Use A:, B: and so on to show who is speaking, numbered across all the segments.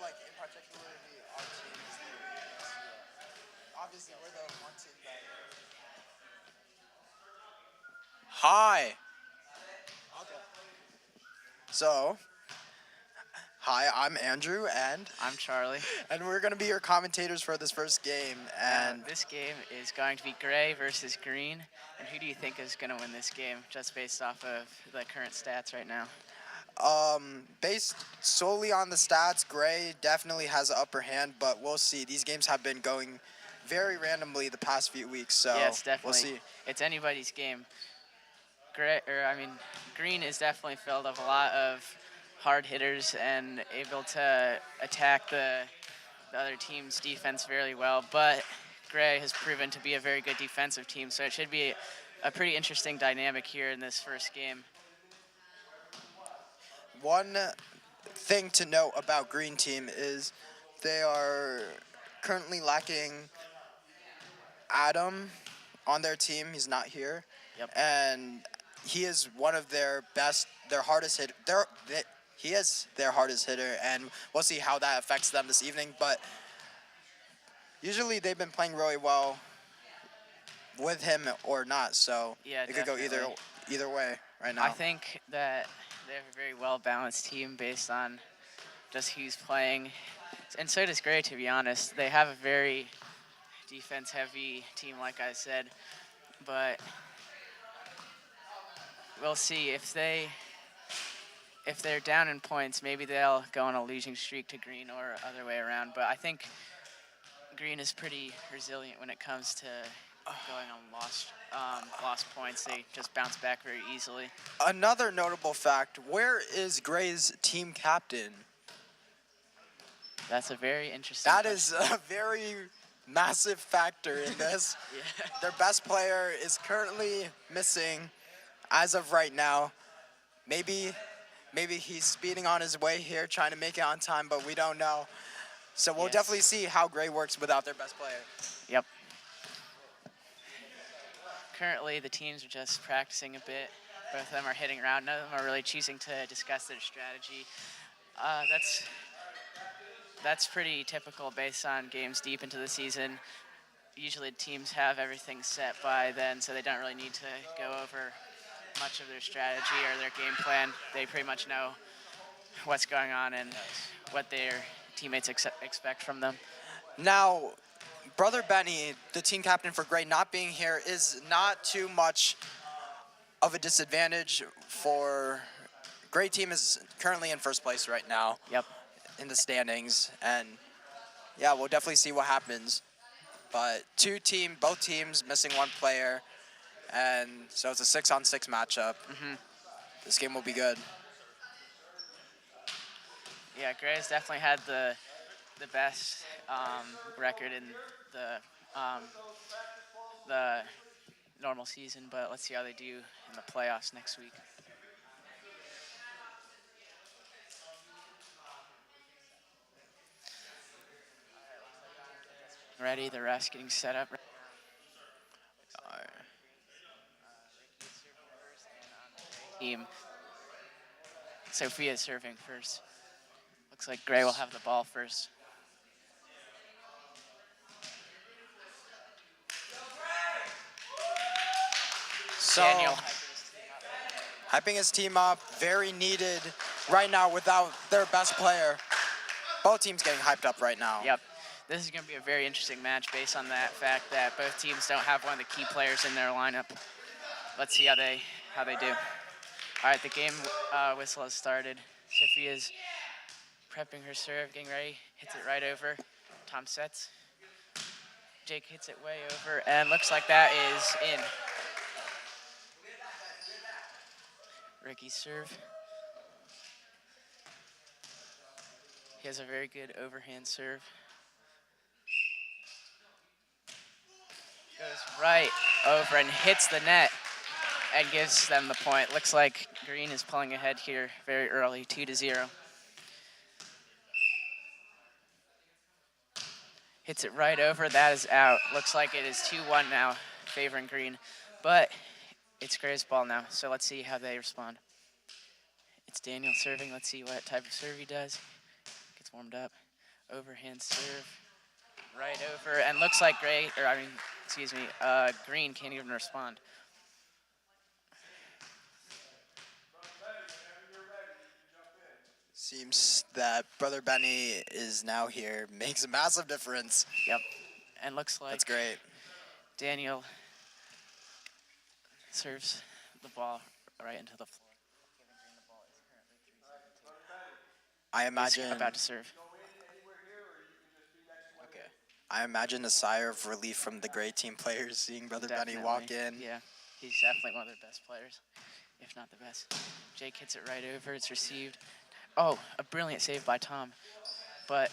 A: like in particularly our team is the obviously we're the one team that. Hi. Okay. So, hi, I'm Andrew, and
B: I'm Charlie.
A: and we're gonna be your commentators for this first game. And
B: This game is going to be gray versus green. And who do you think is going to win this game, just based off of the current stats right now?
A: based solely on the stats, Gray definitely has the upper hand, but we'll see. These games have been going very randomly the past few weeks, so
B: Yes,
A: we'll
B: definitely.
A: see.
B: It's anybody's game. Green is definitely filled with a lot of hard hitters and able to attack the other team's defense very well. But Gray has proven to be a very good defensive team, so it should be a pretty interesting dynamic here in this first game.
A: One thing to note about Green Team is they are currently lacking Adam on their team. He's not here,
B: Yep.
A: and he is one of their hardest hit. He is their hardest hitter, and we'll see how that affects them this evening. But usually they've been playing really well with him or not, so
B: Yeah,
A: it could go either way right now.
B: I think that they have a very well-balanced team based on just who's playing. And so does Gray, to be honest. They have a very defense-heavy team, like I said. But we'll see if they're down in points, maybe they'll go on a losing streak to Green or other way around. But I think Green is pretty resilient when it comes to going on lost points. They just bounce back very easily.
A: Another notable fact, where is Gray's team captain?
B: That's a very interesting
A: That
B: question.
A: is a very massive factor in this.
B: Yeah.
A: Their best player is currently missing as of right now. Maybe he's speeding on his way here, trying to make it on time, but we don't know. So we'll
B: Yes.
A: definitely see how Gray works without their best player.
B: Yep. Currently, the teams are just practicing a bit. Both of them are hitting around. None of them are really choosing to discuss their strategy. That's pretty typical based on games deep into the season. Usually, teams have everything set by then, so they don't really need to go over much of their strategy or their game plan. They pretty much know what's going on and what their teammates expect from them.
A: Now, Brother Benny, the team captain for Gray, not being here is not too much of a disadvantage for Gray team is currently in first place right now.
B: Yep.
A: In the standings, and yeah, we'll definitely see what happens. But both teams missing one player, and so it's a 6-on-6 matchup. This game will be good.
B: Yeah, Gray's definitely had the best record in the normal season, but let's see how they do in the playoffs next week. Ready, the refs getting set up. Team. Sophia's serving first. Looks like Gray will have the ball first.
A: So,
B: Daniel.
A: hyping his team up, very needed right now without their best player. Both teams getting hyped up right now.
B: Yep. This is going to be a very interesting match based on that fact that both teams don't have one of the key players in their lineup. Let's see how they do. All right, the game whistle has started. Sophia's prepping her serve, getting ready, hits it right over. Tom sets. Jake hits it way over, and looks like that is in. Ricky's serve. He has a very good overhand serve. Goes right over and hits the net and gives them the point. Looks like Green is pulling ahead here very early, 2-0. Hits it right over, that is out. Looks like it is 2-1 now, favoring Green. But it's Gray's ball now, so let's see how they respond. It's Daniel serving, let's see what type of serve he does. Gets warmed up. Overhand serve. Right over, and looks like Green can't even respond.
A: Seems that Brother Benny is now here. Makes a massive difference.
B: Yep. And looks like
A: That's great.
B: Daniel serves the ball right into the floor.
A: I
B: He's
A: imagine.
B: about to serve.
A: Okay. I imagine a sigh of relief from the great team players seeing Brother Benny walk in.
B: Yeah, he's definitely one of their best players, if not the best. Jake hits it right over. It's received. Oh, a brilliant save by Tom. But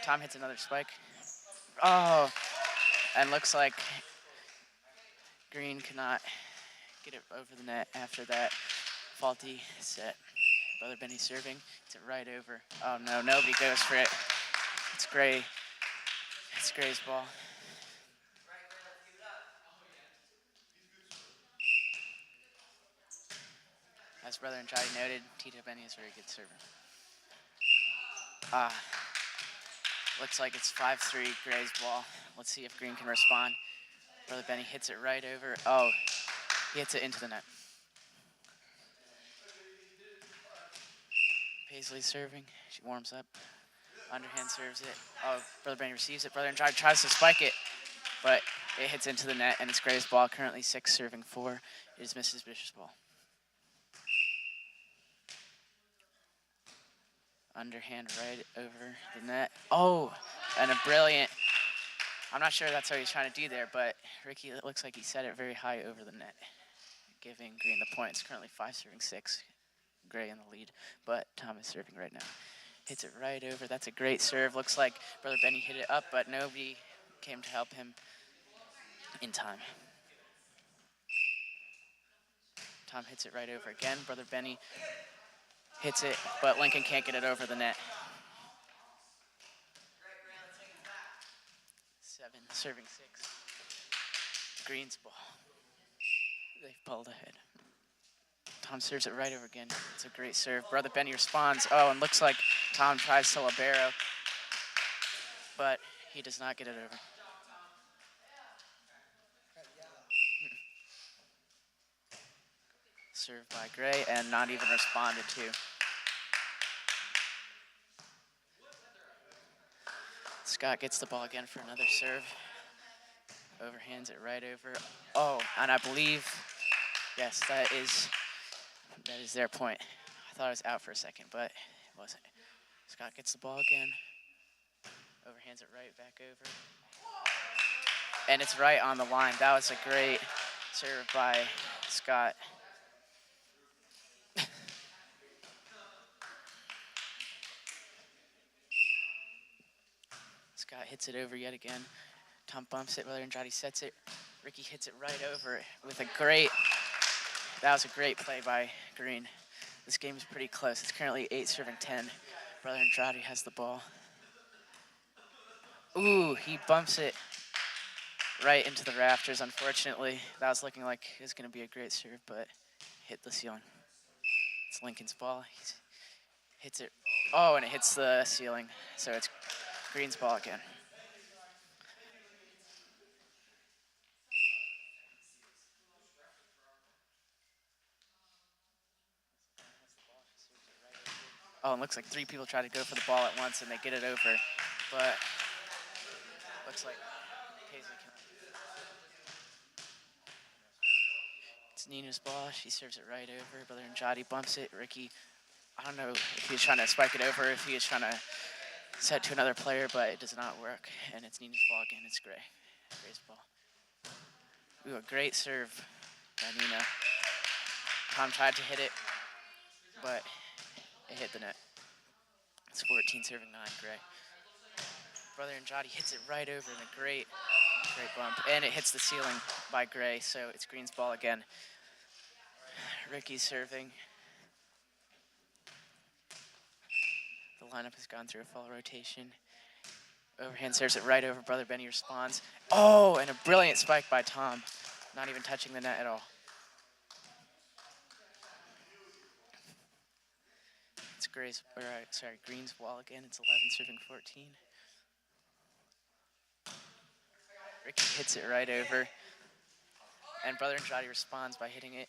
B: Tom hits another spike. Oh, and looks like Green cannot get it over the net after that faulty set. Brother Benny serving. It's it right over. Oh no, nobody goes for it. It's Gray. It's Gray's ball. As Brother Andrade noted, Tito Benny is a very good server. Looks like it's 5-3 Gray's ball. Let's see if Green can respond. Brother Benny hits it right over. Oh, he hits it into the net. Paisley serving. She warms up. Underhand serves it. Oh, Brother Benny receives it. Brother Andrade tries to spike it, but it hits into the net, and it's Gray's ball. Currently 6 serving 4. It is Mrs. Bishop's ball. Underhand right over the net. Oh, and a brilliant. I'm not sure that's what he's trying to do there, but Ricky, it looks like he set it very high over the net, giving Green the points. Currently 5 serving 6. Gray in the lead, but Tom is serving right now. Hits it right over. That's a great serve. Looks like Brother Benny hit it up, but nobody came to help him in time. Tom hits it right over again. Brother Benny hits it, but Lincoln can't get it over the net. 7 serving 6. Green's ball. They've pulled ahead. Tom serves it right over again. It's a great serve. Brother Benny responds. Oh, and looks like Tom tries to libero, but he does not get it over. Served by Gray and not even responded to. Scott gets the ball again for another serve. Overhands it right over. Oh, and I believe, yes, that is their point. I thought it was out for a second, but it wasn't. Scott gets the ball again. Overhands it right back over. And it's right on the line. That was a great serve by Scott. Scott hits it over yet again. Tom bumps it. Brother Andrade sets it. Ricky hits it right over with a great. That was a great play by Green. This game is pretty close. It's currently 8 serving 10. Brother Andrade has the ball. Ooh, he bumps it right into the rafters, unfortunately. That was looking like it was going to be a great serve, but hit the ceiling. It's Lincoln's ball. He hits it. Oh, and it hits the ceiling. So it's Green's ball again. Oh, and looks like 3 people try to go for the ball at once, and they get it over. But looks like Paisley cannot. It's Nina's ball. She serves it right over. Brother Andrade bumps it. Ricky, I don't know if he was trying to spike it over, if he was trying to set to another player, but it does not work. And it's Nina's ball again. It's Gray. Gray's ball. Ooh, a great serve by Nina. Tom tried to hit it, but it hit the net. It's 14 serving 9, Gray. Brother Andrade hits it right over in a great bump. And it hits the ceiling by Gray, so it's Green's ball again. Ricky's serving. The lineup has gone through a full rotation. Overhand serves it right over. Brother Benny responds. Oh, and a brilliant spike by Tom. Not even touching the net at all. It's Green's ball again. It's 11 serving 14. Ricky hits it right over, and Brother Andrade responds by hitting it.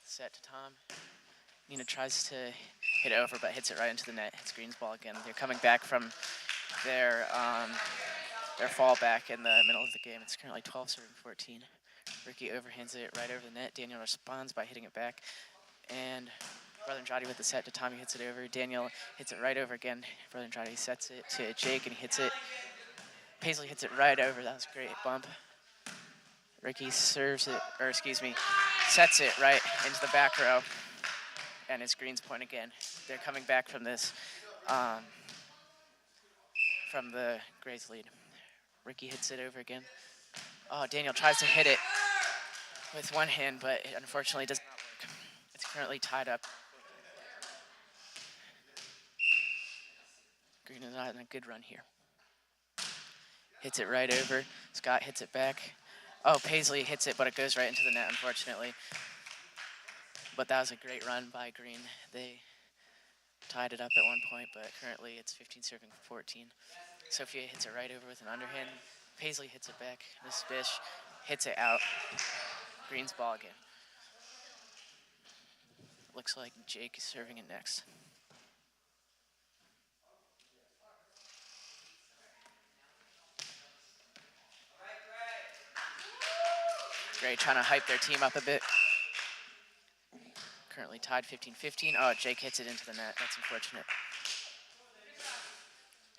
B: Set to Tom. Nina tries to hit it over, but hits it right into the net. Hits Green's ball again. They're coming back from their fallback in the middle of the game. It's currently 12 serving 14. Ricky overhands it right over the net. Daniel responds by hitting it back, and Brother Andrade with the set to Tommy hits it over. Daniel hits it right over again. Brother Andrade sets it to Jake, and he hits it. Paisley hits it right over. That was a great bump. Ricky sets it right into the back row, and it's Green's point again. They're coming back from this, from the Grays lead. Ricky hits it over again. Oh, Daniel tries to hit it with one hand, but it unfortunately does not work. It's currently tied up. Green is not in a good run here. Hits it right over. Scott hits it back. Oh, Paisley hits it, but it goes right into the net, unfortunately. But that was a great run by Green. They tied it up at one point, but currently it's 15 serving 14. Sophia hits it right over with an underhand. Paisley hits it back. Miss Bish hits it out. Green's ball again. Looks like Jake is serving it next. Gray trying to hype their team up a bit. Currently tied 15-15. Oh, Jake hits it into the net. That's unfortunate.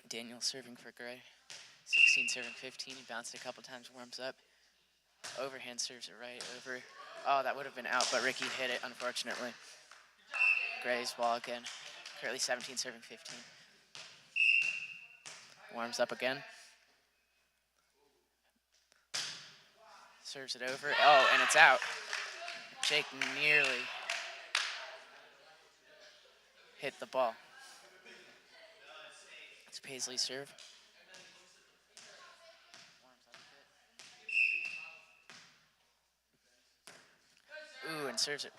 B: Daniel serving for Gray. 16 serving 15. He bounced a couple times, warms up. Overhand serves it right over. Oh, that would have been out, but Ricky hit it, unfortunately. Gray's ball again. Currently 17 serving 15. Warms up again. Serves it over. Oh, and it's out. Jake nearly hit the ball. It's Paisley's serve. Ooh, and serves it.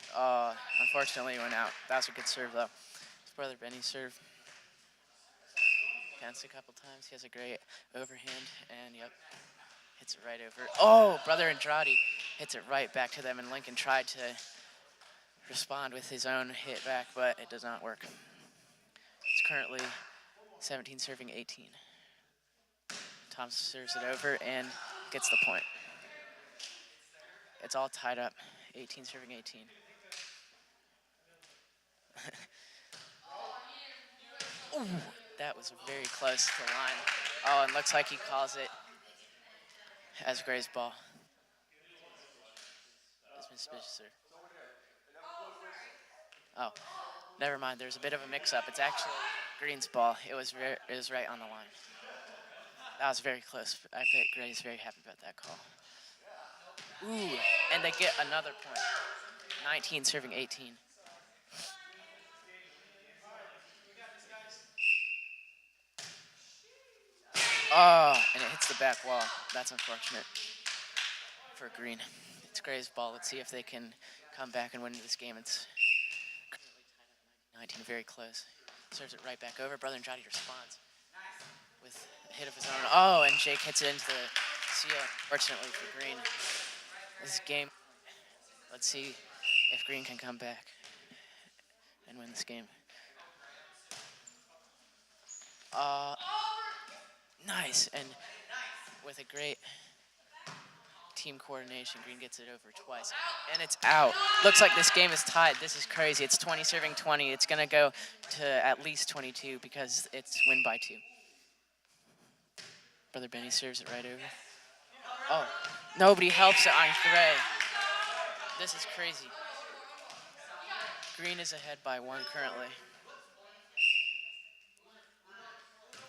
B: Unfortunately, it went out. That was a good serve, though. His brother Benny's serve. Bounced a couple times. He has a great overhand, and yep, hits it right over. Oh, Brother Andrade hits it right back to them, and Lincoln tried to respond with his own hit back, but it does not work. It's currently 17 serving 18. Tom serves it over and gets the point. It's all tied up, 18 serving 18. Ooh, that was very close to the line. Oh, and looks like he calls it as Gray's ball. Oh, never mind. There's a bit of a mix-up. It's actually Green's ball. It was right on the line. That was very close. I bet Gray's very happy about that call. Ooh, and they get another point. 19 serving 18. Oh, and it hits the back wall. That's unfortunate for Green. It's Gray's ball. Let's see if they can come back and win this game. It's currently tied up 19, very close. Serves it right back over. Brother Andrade responds with a hit of his own. Oh, and Jake hits it into the seal, unfortunately for Green. This game, let's see if Green can come back and win this game. Nice, and with a great team coordination, Green gets it over twice, and it's out. Looks like this game is tied. This is crazy. It's 20 serving 20. It's gonna go to at least 22 because it's win by 2. Brother Benny serves it right over. Oh, nobody helps it on Gray. This is crazy. Green is ahead by 1 currently.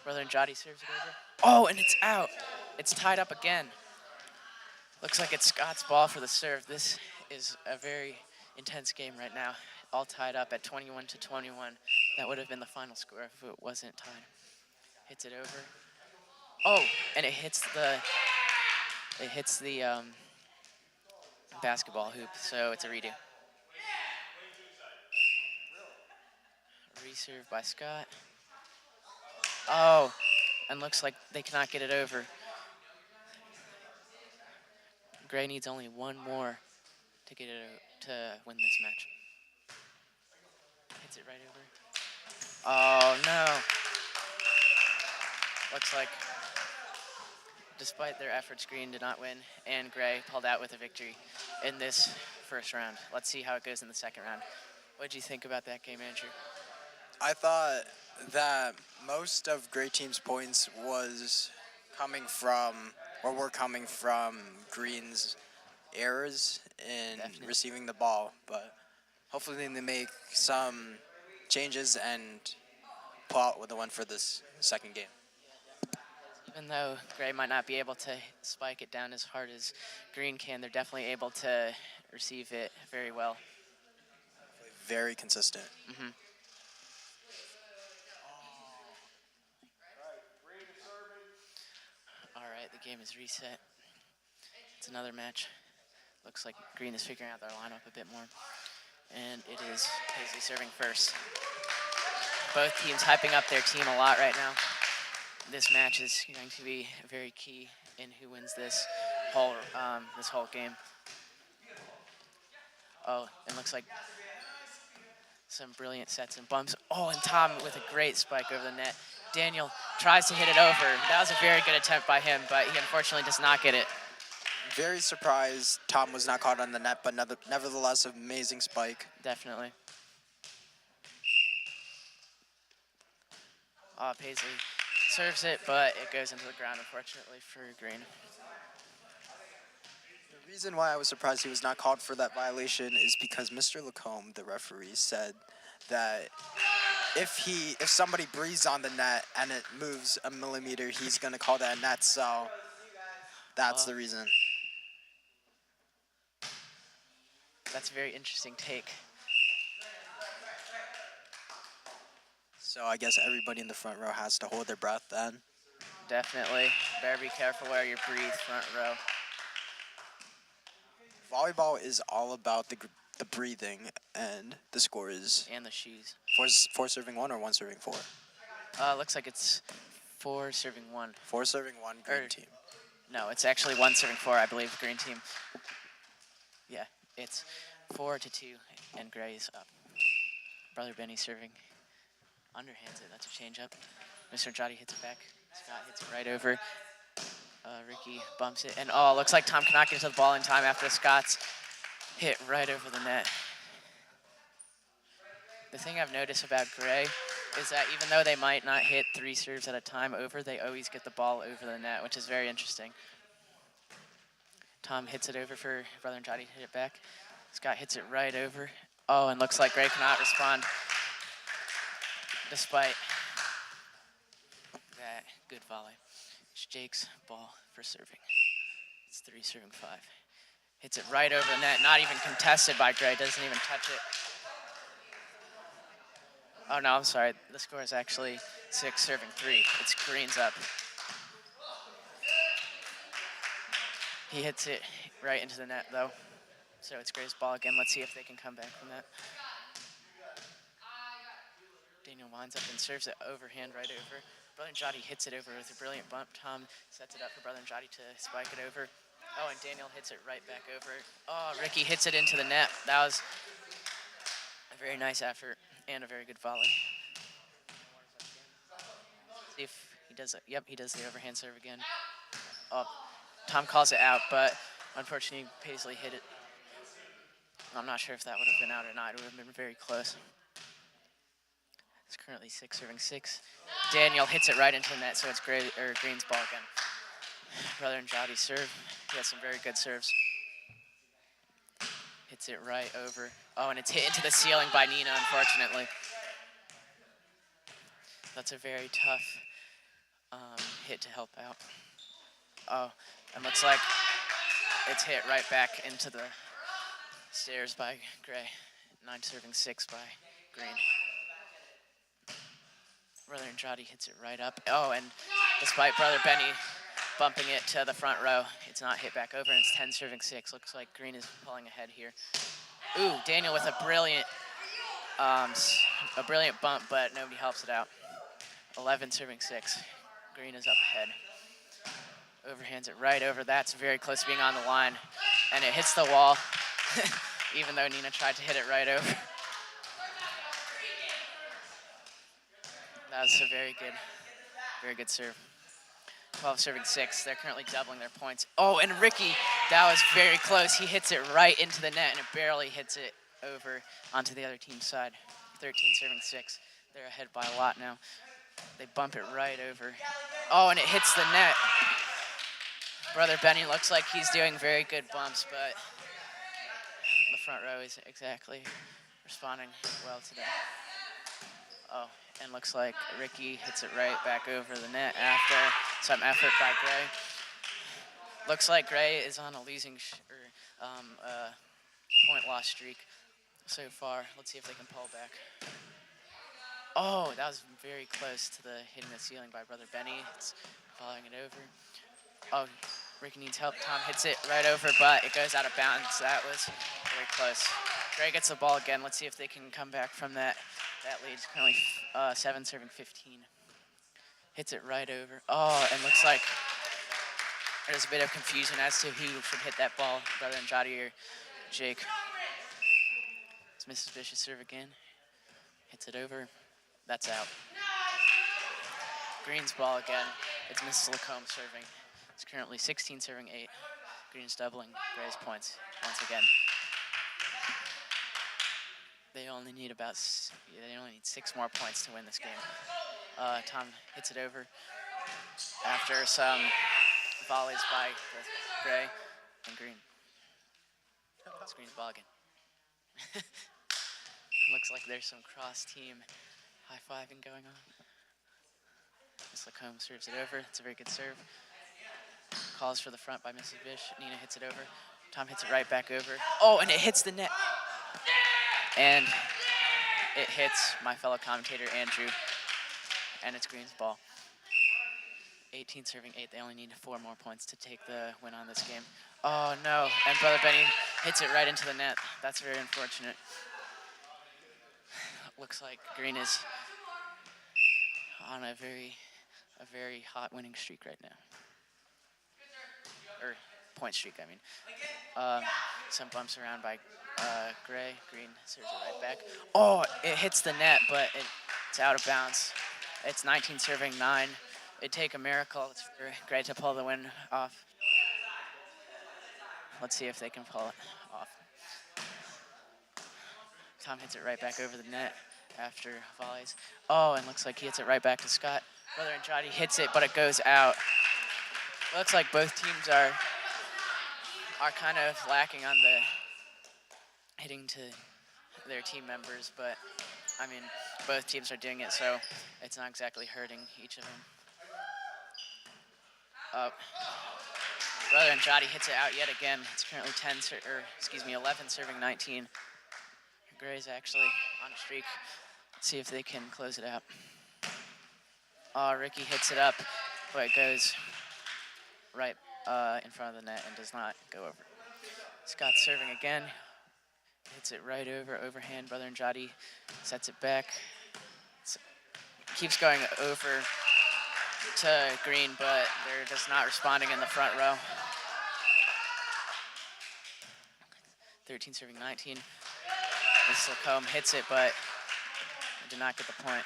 B: Brother Andrade serves it over. Oh, and it's out. It's tied up again. Looks like it's Scott's ball for the serve. This is a very intense game right now. All tied up at 21-21. That would have been the final score if it wasn't tied. Hits it over. Oh, and it hits the basketball hoop, so it's a redo. serve by Scott. Oh, and looks like they cannot get it over. Gray needs only one more to get it to win this match. Hits it right over. Oh no. Looks like despite their efforts, Green did not win, and Gray pulled out with a victory in this first round. Let's see how it goes in the second round. What did you think about that game, Andrew?
A: I thought that most of Gray Team's points was coming from, or were coming from Green's errors in
B: Definitely.
A: receiving the ball, but hopefully they make some changes and pull out with the win for this second game.
B: Even though Gray might not be able to spike it down as hard as Green can, they're definitely able to receive it very well.
A: Very consistent.
B: Mm-hmm. All right, the game is reset. It's another match. Looks like Green is figuring out their lineup a bit more. And it is Paisley serving first. Both teams hyping up their team a lot right now. This match is going to be very key in who wins this whole game. Oh, it looks like some brilliant sets and bumps. Oh, and Tom with a great spike over the net. Daniel tries to hit it over. That was a very good attempt by him, but he unfortunately does not get it.
A: Very surprised Tom was not caught on the net, but nevertheless, amazing spike.
B: Definitely. Oh, Paisley serves it, but it goes into the ground, unfortunately, for Green.
A: The reason why I was surprised he was not called for that violation is because Mr. Lacombe, the referee, said that if somebody breathes on the net and it moves a millimeter, he's going to call that a net, so that's the reason.
B: That's a very interesting take.
A: So I guess everybody in the front row has to hold their breath then.
B: Definitely. Better be careful where you breathe, front row.
A: Volleyball is all about the breathing, and the score is...
B: And the shoes.
A: Four serving one or one serving four?
B: Looks like it's 4 serving 1.
A: 4 serving 1, green team.
B: No, it's actually 1 serving 4, I believe, green team. Yeah, it's 4-2, and Gray is up. Brother Benny serving. Underhands it, that's a change up. Mr. Jotty hits it back. Scott hits it right over. Ricky bumps it, and looks like Tom cannot get to the ball in time after Scott's hit right over the net. The thing I've noticed about Gray is that even though they might not hit 3 serves at a time over, they always get the ball over the net, which is very interesting. Tom hits it over for Brother Jotty to hit it back. Scott hits it right over. Oh, and looks like Gray cannot respond despite that good volley. It's Jake's ball for serving. It's 3 serving 5. Hits it right over the net, not even contested by Gray, doesn't even touch it. Oh no, I'm sorry, the score is actually 6 serving 3. It's Green's up. He hits it right into the net though. So it's Gray's ball again. Let's see if they can come back from that. Daniel winds up and serves it overhand right over. Brother Jotty hits it over with a brilliant bump. Tom sets it up for Brother Jotty to spike it over. Oh, and Daniel hits it right back over. Oh, Ricky hits it into the net. That was a very nice effort and a very good volley. See if he does it. Yep, he does the overhand serve again. Oh, Tom calls it out, but unfortunately Paisley hit it. I'm not sure if that would have been out or not. It would have been very close. It's currently 6 serving 6. Daniel hits it right into the net, so it's Green's ball again. Brother Jotty serve. He has some very good serves. Hits it right over. Oh, and it's hit into the ceiling by Nina, unfortunately. That's a very tough hit to help out. Oh, and looks like it's hit right back into the stairs by Gray. 9 serving 6 by Green. Brother Andrade hits it right up. Oh, and despite Brother Benny bumping it to the front row, it's not hit back over, and it's 10 serving 6. Looks like Green is pulling ahead here. Ooh, Daniel with a brilliant A brilliant bump, but nobody helps it out. 11 serving 6. Green is up ahead. Overhands it right over. That's very close to being on the line. And it hits the wall, even though Nina tried to hit it right over. That was a very good serve. 12 serving 6. They're currently doubling their points. Oh, and Ricky, that was very close. He hits it right into the net, and it barely hits it over onto the other team's side. 13 serving 6. They're ahead by a lot now. They bump it right over. Oh, and it hits the net. Brother Benny looks like he's doing very good bumps, but the front row isn't exactly responding well today. Oh, and looks like Ricky hits it right back over the net after some effort by Gray. Looks like Gray is on a losing point loss streak so far. Let's see if they can pull back. Oh, that was very close to the hitting the ceiling by Brother Benny. It's following it over. Oh, Ricky needs help. Tom hits it right over, but it goes out of bounds. That was very close. Gray gets the ball again. Let's see if they can come back from that. That lead's currently 7 serving 15. Hits it right over. Oh, and looks like there's a bit of confusion as to who should hit that ball, Brother Andrade or Jake. It's Mrs. Bish's serve again. Hits it over. That's out. Green's ball again. It's Mrs. Lacombe serving. It's currently 16 serving 8. Green's doubling Gray's points once again. They only need 6 more points to win this game. Tom hits it over after some volleys by Gray and Green. It's Green's ball again. Looks like there's some cross-team high-fiving going on. Miss Lacombe serves it over. It's a very good serve. Calls for the front by Mrs. Bish. Nina hits it over. Tom hits it right back over. Oh, and it hits the net. And it hits my fellow commentator, Andrew. And it's Green's ball. 18 serving 8. They only need 4 more points to take the win on this game. Oh, no. And Brother Benny hits it right into the net. That's very unfortunate. Looks like Green is on a very hot winning streak right now. Or point streak, I mean. Some bumps around by Gray. Green serves it right back. Oh, it hits the net, but it's out of bounds. It's 19 serving 9. It'd take a miracle for Gray to pull the win off. Let's see if they can pull it off. Tom hits it right back over the net after volleys. Oh, and looks like he hits it right back to Scott. Brother Andrade hits it, but it goes out. Looks like both teams are kind of lacking on the hitting to their team members, but I mean, both teams are doing it, so it's not exactly hurting each of them. Brother Andrade hits it out yet again. It's currently 11 serving 19. Gray's actually on a streak. Let's see if they can close it out. Oh, Ricky hits it up, but it goes right in front of the net and does not go over. Scott's serving again. Hits it right over, overhand. Brother Andrade sets it back. Keeps going over to Green, but they're just not responding in the front row. 13 serving 19. Miss Lacombe hits it, but did not get the point.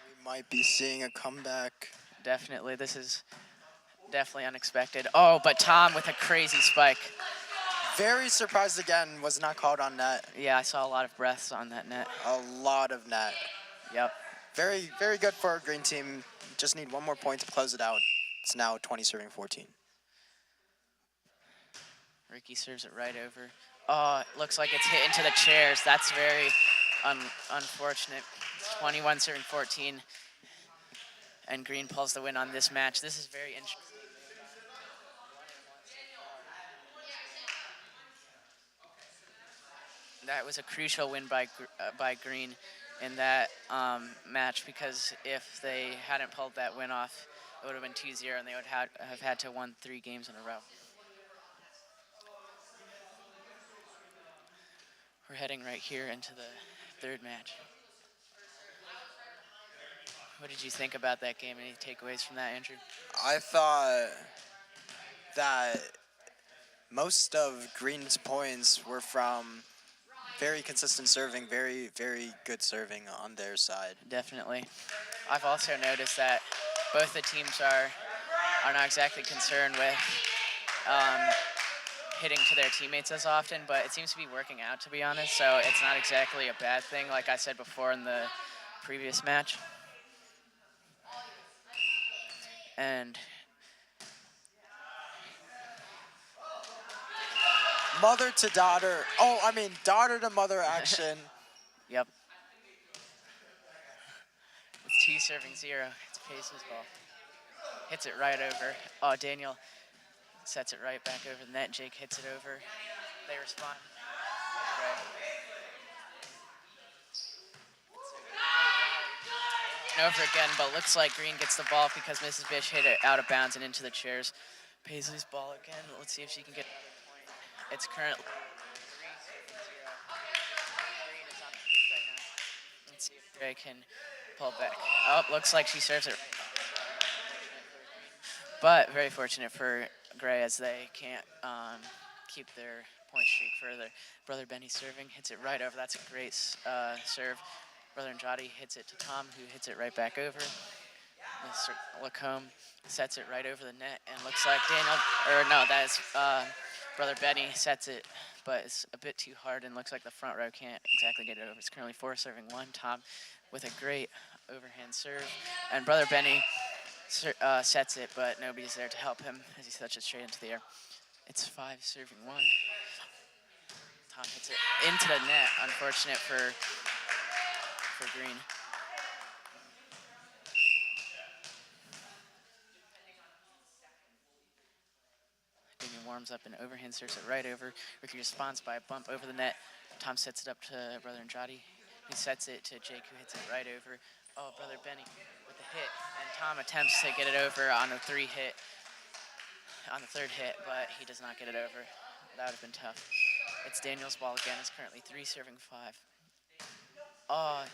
A: We might be seeing a comeback.
B: Definitely, this is definitely unexpected. Oh, but Tom with a crazy spike.
A: Very surprised again, was not called on net.
B: Yeah, I saw a lot of breaths on that net.
A: A lot of net.
B: Yep.
A: Very, very good for our green team. Just need 1 more point to close it out. It's now 20 serving 14.
B: Ricky serves it right over. Oh, it looks like it's hit into the chairs. That's very unfortunate. 21 serving 14. And Green pulls the win on this match. This is very interesting. That was a crucial win by Green in that match, because if they hadn't pulled that win off, it would have been 2-0 and they would have had to win 3 games in a row. We're heading right here into the third match. What did you think about that game? Any takeaways from that, Andrew?
A: I thought that most of Green's points were from very consistent serving, very, very good serving on their side.
B: Definitely. I've also noticed that both the teams are not exactly concerned with hitting to their teammates as often, but it seems to be working out, to be honest, so it's not exactly a bad thing, like I said before in the previous match. And
A: Mother to daughter. Oh, I mean, daughter to mother action.
B: yep. It's 2 serving 0. It's Pace's ball. Hits it right over. Oh, Daniel sets it right back over the net. Jake hits it over. They respond. And over again, but looks like Green gets the ball because Mrs. Bish hit it out of bounds and into the chairs. Paisley's ball again. Let's see if she can get another point. It's currently 3-0. Green is on the streak right now. Let's see if Gray can pull back. Oh, looks like she serves it right. But very fortunate for Gray as they can't keep their point streak further. Brother Benny serving, hits it right over. That's a great serve. Brother Andrade hits it to Tom, who hits it right back over. Mr. Lacombe sets it right over the net, and looks like that is Brother Benny sets it, but it's a bit too hard, and looks like the front row can't exactly get it over. It's currently 4 serving 1. Tom with a great overhand serve, and Brother Benny sets it, but nobody's there to help him as he sets it straight into the air. It's 5 serving 1. Tom hits it into the net. Unfortunate for Green. Damien warms up and overhand serves it right over. Ricky responds by a bump over the net. Tom sets it up to Brother Andrade. He sets it to Jake, who hits it right over. Oh, Brother Benny with the hit, and Tom attempts to get it over on the third hit, but he does not get it over. That would have been tough. It's Daniel's ball again. It's currently 3 serving 5. Oh,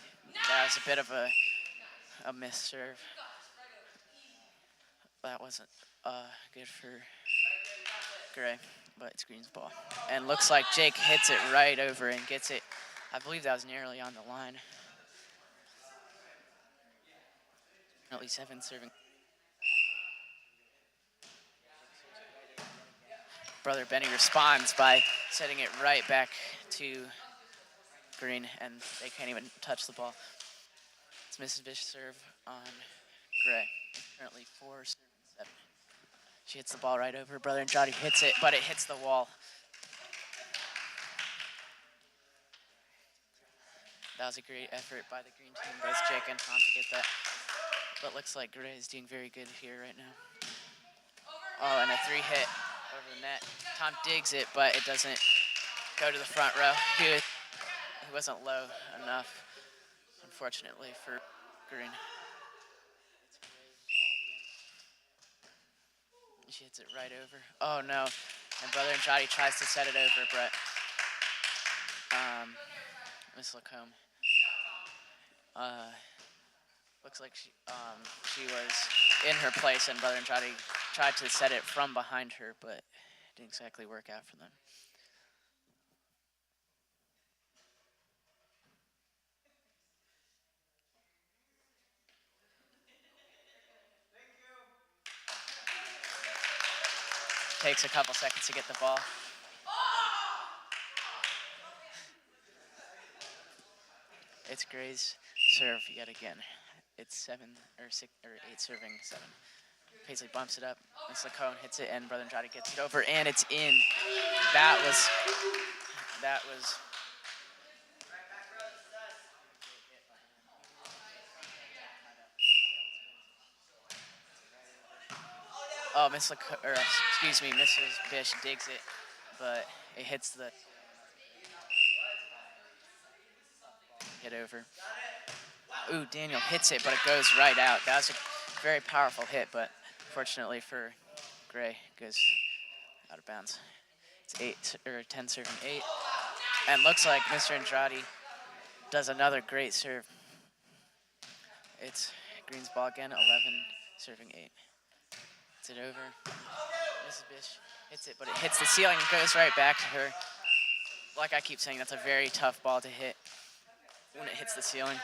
B: that was a bit of a miss serve. That wasn't good for Gray, but it's Green's ball. And looks like Jake hits it right over and gets it. I believe that was nearly on the line. Currently 7 serving. Brother Benny responds by setting it right back to Green, and they can't even touch the ball. It's Mrs. Bish serve on Gray. Currently 4 serving 7. She hits the ball right over. Brother Andrade hits it, but it hits the wall. That was a great effort by the Green team, both Jake and Tom, to get that. But looks like Gray is doing very good here right now. Oh, and a 3 hit over the net. Tom digs it, but it doesn't go to the front row. He wasn't low enough, unfortunately, for Green. She hits it right over. Oh, no. And Brother Andrade tries to set it over, but Miss Lacombe looks like she was in her place, and Brother Andrade tried to set it from behind her, but it didn't exactly work out for them. Takes a couple seconds to get the ball. It's Gray's serve yet again. It's 7 or 6 or 8 serving 7. Paisley bumps it up. Miss Lacombe hits it, and Brother Andrade gets it over, and it's in. That was. Oh, Mrs. Bish digs it, but it hits the hit over. Ooh, Daniel hits it, but it goes right out. That was a very powerful hit, but fortunately for Gray, it goes out of bounds. It's 10 serving 8. And looks like Mr. Andrade does another great serve. It's Green's ball again, 11, serving 8. Hits it over. Mrs. Bish hits it, but it hits the ceiling and goes right back to her. Like I keep saying, that's a very tough ball to hit when it hits the ceiling.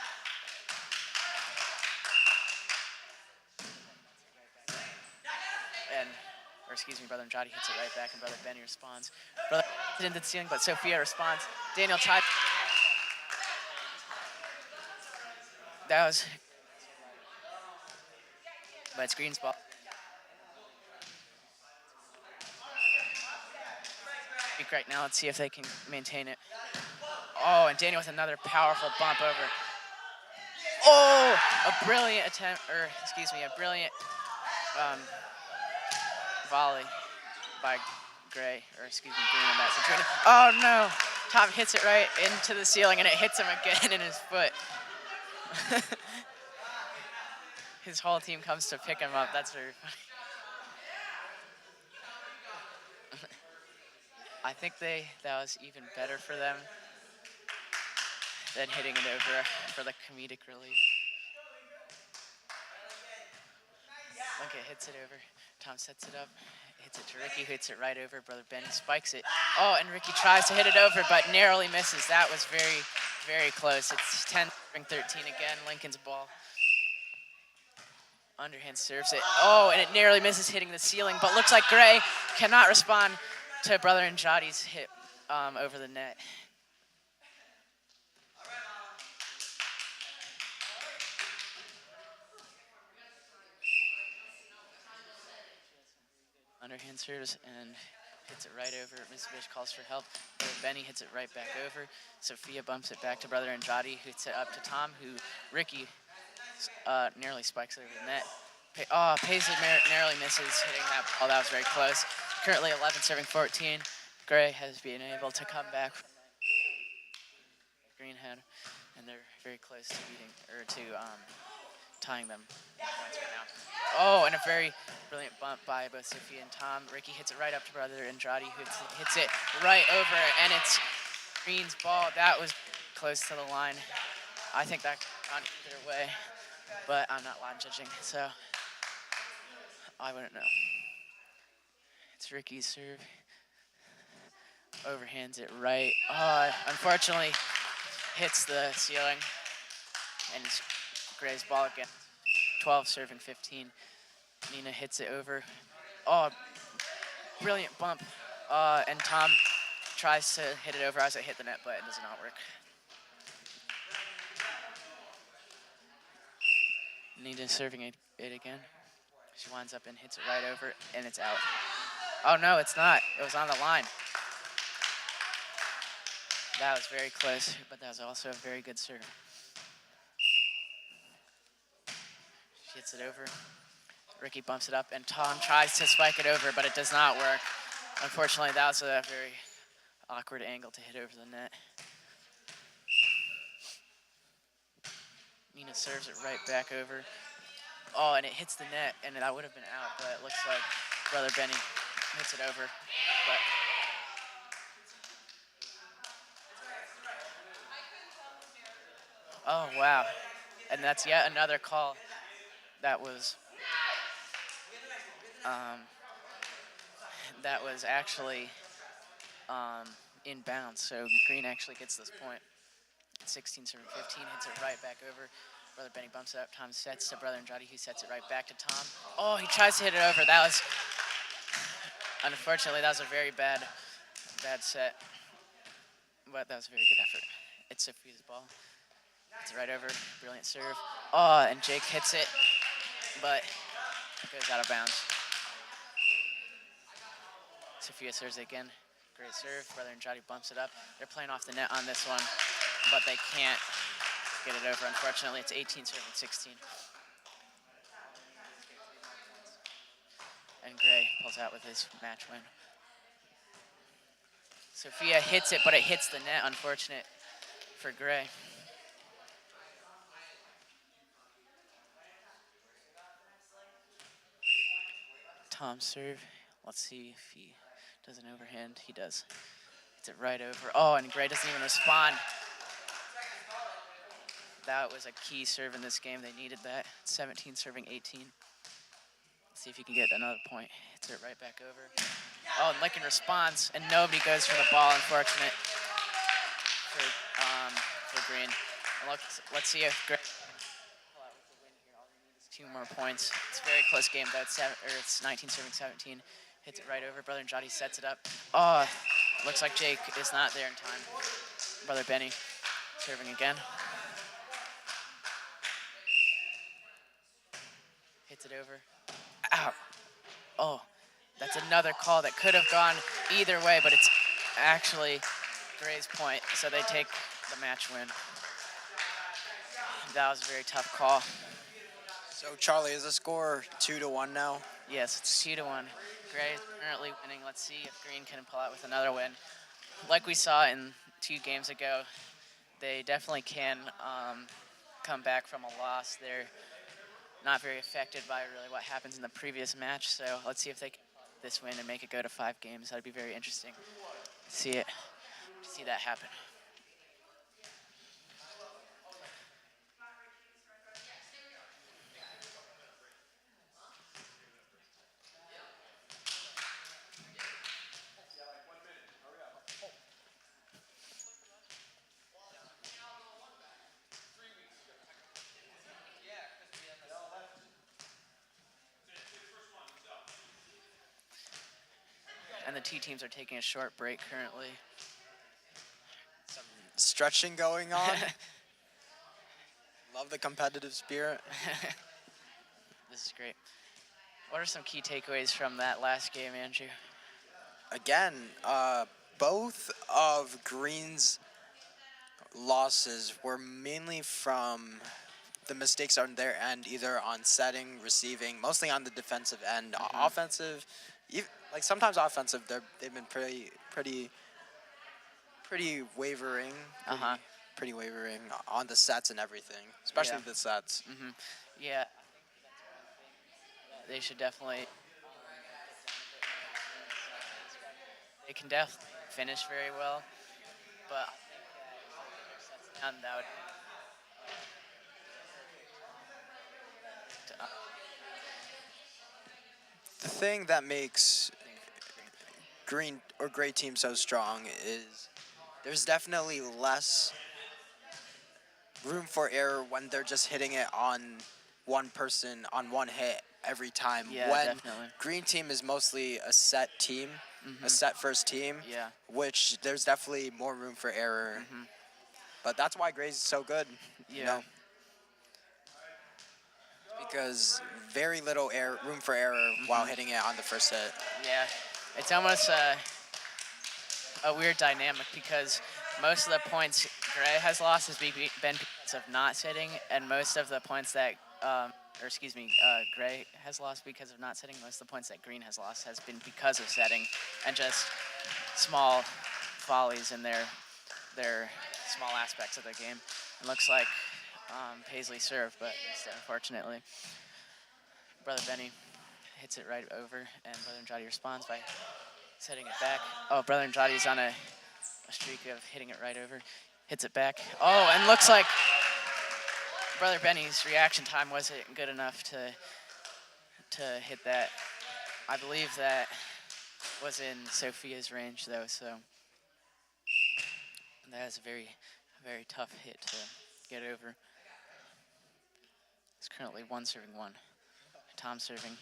B: Brother Andrade hits it right back, and Brother Benny responds. Brother hits it into the ceiling, but Sophia responds. Daniel tried. That was, but it's Green's ball. Right now, let's see if they can maintain it. Oh, and Daniel with another powerful bump over. Oh, a brilliant attempt, a brilliant volley by Green on that situation. Oh no, Tom hits it right into the ceiling and it hits him again in his foot. His whole team comes to pick him up. That's very funny. I think that was even better for them than hitting it over for the comedic relief. Lincoln hits it over. Tom sets it up. Hits it to Ricky, who hits it right over. Brother Benny spikes it. Oh, and Ricky tries to hit it over, but narrowly misses. That was very, very close. It's 10-13 again. Lincoln's ball. Underhand serves it. Oh, and it narrowly misses hitting the ceiling, but looks like Gray cannot respond to Brother Andrade's hit over the net. Underhand serves and hits it right over. Miss Bish calls for help. Brother Benny hits it right back over. Sophia bumps it back to Brother Andrade, who hits it up to Tom, who Ricky nearly spikes over the net. Paisley narrowly misses hitting that ball. That was very close. Currently 11 serving 14. Gray has been able to come back from Greenhead, and they're very close to tying them points right now. Oh, and a very brilliant bump by both Sophia and Tom. Ricky hits it right up to Brother Andrade, who hits it right over, and it's Green's ball. That was close to the line. I think that gone either way, but I'm not line judging, so I wouldn't know. It's Ricky's serve. Overhands it right. Unfortunately, hits the ceiling, and it's Gray's ball again. 12 serving 15. Nina hits it over. Oh, brilliant bump. And Tom tries to hit it over as it hit the net, but it does not work. Nina serving it again. She winds up and hits it right over, and it's out. Oh, no, it's not. It was on the line. That was very close, but that was also a very good serve. She hits it over. Ricky bumps it up, and Tom tries to spike it over, but it does not work. Unfortunately, that was a very awkward angle to hit over the net. Nina serves it right back over. Oh, and it hits the net, and that would have been out, but it looks like Brother Benny hits it over. But oh, wow. And that's yet another call that was actually in bounds. So Green actually gets this point. 16 serving 15, hits it right back over. Brother Benny bumps it up. Tom sets to Brother Andrade, who sets it right back to Tom. Oh, he tries to hit it over. That was, unfortunately, that was a very bad set. But that was a very good effort. It's Sophia's ball. Hits it right over. Brilliant serve. Oh, and Jake hits it, but it goes out of bounds. Sophia serves it again. Great serve. Brother Andrade bumps it up. They're playing off the net on this one, but they can't get it over. Unfortunately, it's 18 serving 16. And Gray pulls out with his match win. Sophia hits it, but it hits the net. Unfortunate for Gray. Tom serve. Let's see if he does an overhand. He does. Hits it right over. Oh, and Gray doesn't even respond. That was a key serve in this game. They needed that. 17 serving 18. Let's see if he can get another point. Hits it right back over. Oh, and Lincoln responds, and nobody goes for the ball. Unfortunate for Green. And let's see if Gray pull out with the win here. All they need is 2 more points. It's a very close game, though. It's 19 serving 17. Hits it right over. Brother Njati sets it up. Oh, looks like Jake is not there in time. Brother Benny serving again. Hits it over. Ow. Oh, that's another call that could have gone either way, but it's actually Gray's point, so they take the match win. That was a very tough call.
A: So Charlie, is the score 2-1 now?
B: Yes, it's 2-1. Gray is currently winning. Let's see if Green can pull out with another win. Like we saw in 2 games ago, they definitely can come back from a loss. They're not very affected by really what happens in the previous match, so let's see if they can this win and make it go to 5 games. That'd be very interesting to see that happen. And the 2 teams are taking a short break currently.
A: Some stretching going on. Love the competitive spirit.
B: This is great. What are some key takeaways from that last game, Andrew?
A: Again, both of Green's losses were mainly from the mistakes on their end, either on setting, receiving, mostly on the defensive end. Offensive, like sometimes offensive, they've been pretty wavering. Pretty wavering on the sets and everything, especially the sets.
B: Yeah, they should definitely. They can definitely finish very well, but that would.
A: The thing that makes Green or Gray team so strong is there's definitely less room for error when they're just hitting it on one person on one hit every time.
B: Yeah,
A: when
B: definitely.
A: Green team is mostly a set team, a set first team, which there's definitely more room for error. But that's why Gray's so good. You know? Because very little room for error while hitting it on the first hit.
B: Yeah, it's almost a weird dynamic because most of the points Gray has lost has been because of not sitting, and most of the points that, Gray has lost because of not sitting. Most of the points that Green has lost has been because of setting and just small follies in their small aspects of the game. It looks like Paisley served, but unfortunately, Brother Benny hits it right over, and Brother Njati responds by setting it back. Oh, Brother Njati's on a streak of hitting it right over. Hits it back. Oh, and looks like Brother Benny's reaction time wasn't good enough to hit that. I believe that was in Sophia's range, though, so that was a very tough hit to get over. It's currently 1 serving 1. Tom serving,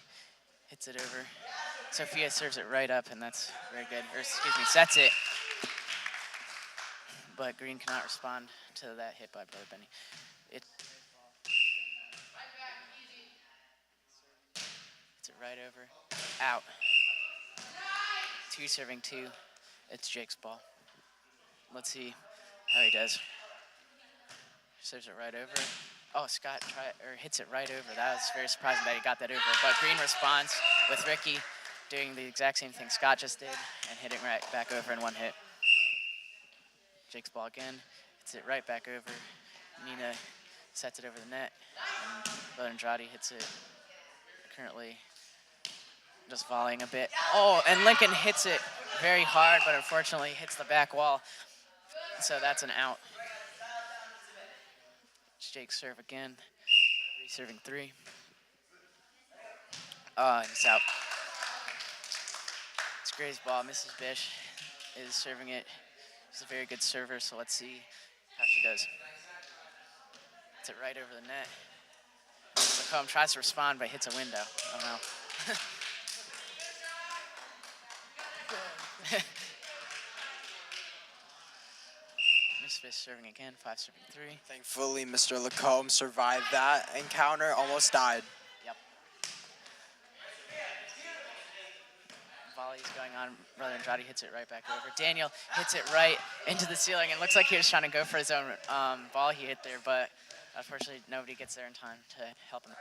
B: hits it over. Sophia serves it right up, and that's very good. Or sets it. But Green cannot respond to that hit by Brother Benny. It's it right over. Out. 2 serving 2. It's Jake's ball. Let's see how he does. Serves it right over. Oh, Scott hits it right over. That was very surprising that he got that over. But Green responds with Ricky doing the exact same thing Scott just did and hitting right back over in 1 hit. Jake's ball again. Hits it right back over. Nina sets it over the net. And Brother Andrade hits it currently just volleying a bit. Oh, and Lincoln hits it very hard, but unfortunately hits the back wall. So that's an out. Jake serve again. Serving 3. And it's out. It's Gray's ball. Mrs. Bish is serving it. She's a very good server, so let's see how she does. Hits it right over the net. Lacombe tries to respond, but hits a window. Oh no. Miss Bish serving again. 5 serving 3.
A: Thankfully, Mr. Lacombe survived that encounter. Almost died.
B: Yep. Volley's going on. Brother Andrade hits it right back over. Daniel hits it right into the ceiling. It looks like he was trying to go for his own ball he hit there, but unfortunately nobody gets there in time to help him.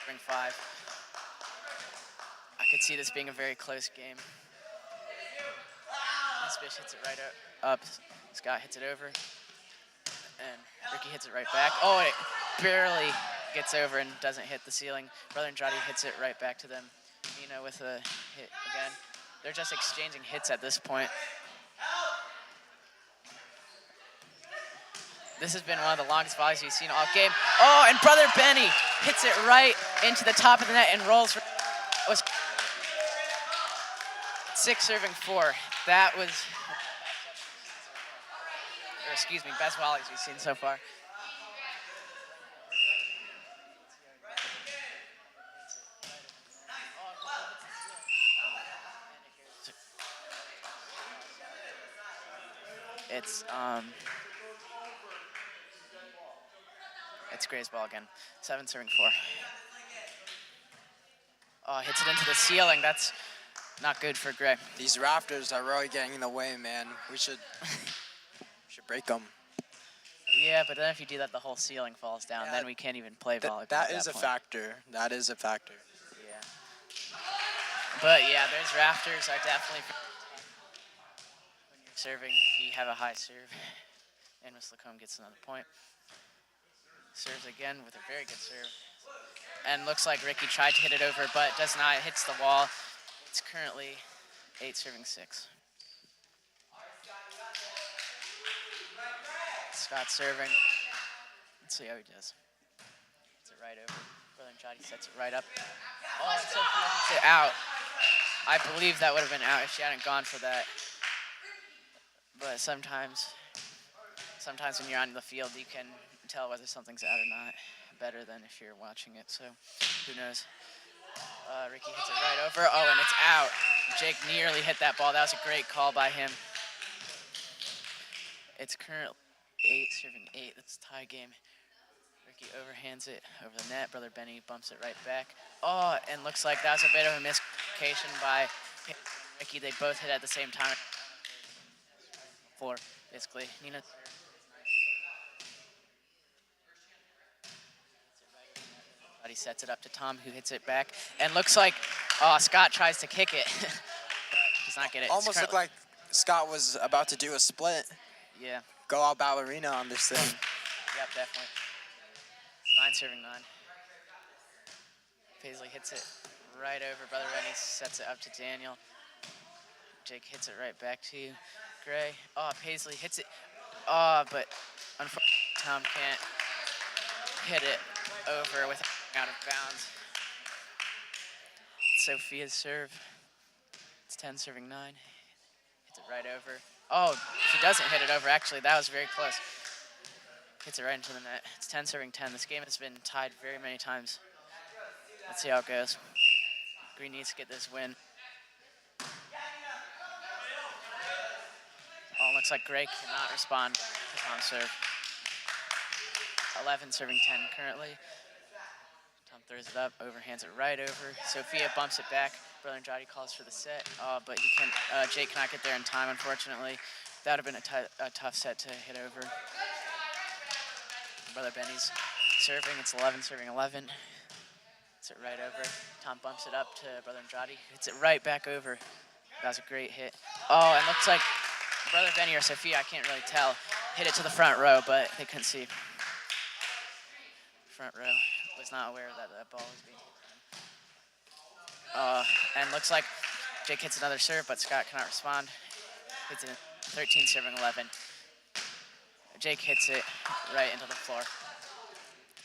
B: Ring 5. I could see this being a very close game. Miss Bish hits it right up. Scott hits it over. And Ricky hits it right back. Oh, it barely gets over and doesn't hit the ceiling. Brother Andrade hits it right back to them. Mina with a hit again. They're just exchanging hits at this point. This has been one of the longest volleys we've seen all game. Oh, and Brother Benny hits it right into the top of the net and rolls. Was 6 serving 4. That was, or excuse me, best volleys we've seen so far. It's Gray's ball again. 7 serving 4. Oh, hits it into the ceiling. That's not good for Gray.
A: These rafters are really getting in the way, man. We should break them.
B: Yeah, but then if you do that, the whole ceiling falls down. Then we can't even play volleyball.
A: That is a factor. That is a factor.
B: Yeah. But yeah, those rafters are definitely when you're serving. If you have a high serve, and Miss Lacombe gets another point. Serves again with a very good serve. And looks like Ricky tried to hit it over, but does not. It hits the wall. It's currently 8 serving 6. Scott serving. Let's see how he does. Hits it right over. Brother Andrade sets it right up. Oh, and Sophia hits it out. I believe that would have been out if she hadn't gone for that. But sometimes when you're on the field, you can tell whether something's out or not better than if you're watching it, so who knows. Ricky hits it right over. Oh, and it's out. Jake nearly hit that ball. That was a great call by him. It's currently 8 serving 8. That's a tie game. Ricky overhands it over the net. Brother Benny bumps it right back. Oh, and looks like that was a bit of a miscommunication by Ricky. They both hit at the same time. Floor, basically. Nina. But he sets it up to Tom, who hits it back. And looks like Scott tries to kick it. Does not get it.
A: Almost looked like Scott was about to do a split.
B: Yeah.
A: Go out ballerina on this thing.
B: Yep, definitely. 9 serving 9. Paisley hits it right over. Brother Rennie sets it up to Daniel. Jake hits it right back to Gray. Oh, Paisley hits it. Oh, but unfortunately, Tom can't hit it over without out of bounds. Sophia's serve. It's 10 serving 9. Hits it right over. Oh, she doesn't hit it over. Actually, that was very close. Hits it right into the net. It's 10 serving 10. This game has been tied very many times. Let's see how it goes. Green needs to get this win. Oh, looks like Gray cannot respond to Tom's serve. 11 serving 10 currently. Tom throws it up, overhands it right over. Sophia bumps it back. Brother Andrade calls for the set, but Jake cannot get there in time, unfortunately. That would have been a tough set to hit over. Brother Benny's serving. It's 11 serving 11. Hits it right over. Tom bumps it up to Brother Andrade. Hits it right back over. That was a great hit. Oh, and looks like Brother Benny or Sophia, I can't really tell, hit it to the front row, but they couldn't see. Front row was not aware that that ball was being hit. And looks like Jake hits another serve, but Scott cannot respond. Hits it 13 serving 11. Jake hits it right into the floor.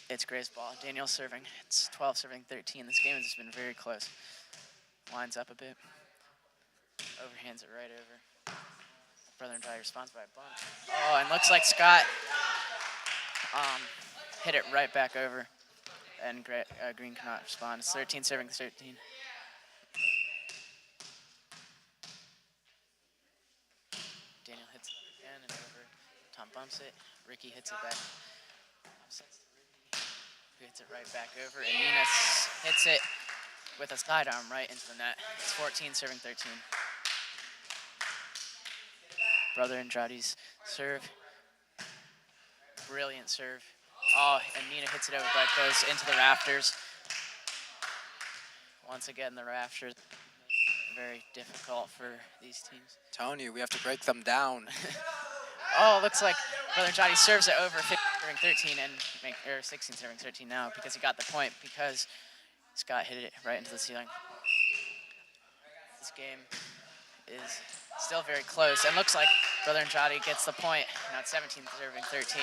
B: It's Gray's ball. Daniel's serving. It's 12 serving 13. This game has just been very close. Lines up a bit. Overhands it right over. Brother and Jolly responds by a bump. Oh, and looks like Scott hit it right back over. And Green cannot respond. It's 13 serving 13. Daniel hits it again and over. Tom bumps it. Ricky hits it back. Who hits it right back over. And Nina hits it with a sidearm right into the net. It's 14 serving 13. Brother Andrade's serve. Brilliant serve. Oh, and Nina hits it over, but goes into the rafters. Once again, the rafters very difficult for these teams.
A: Telling you, we have to break them down.
B: Oh, it looks like Brother Andrade serves it over 15 serving 13 and 16 serving 13 now because he got the point because Scott hit it right into the ceiling. This game is still very close and looks like Brother Andrade gets the point. Now it's 17 serving 13,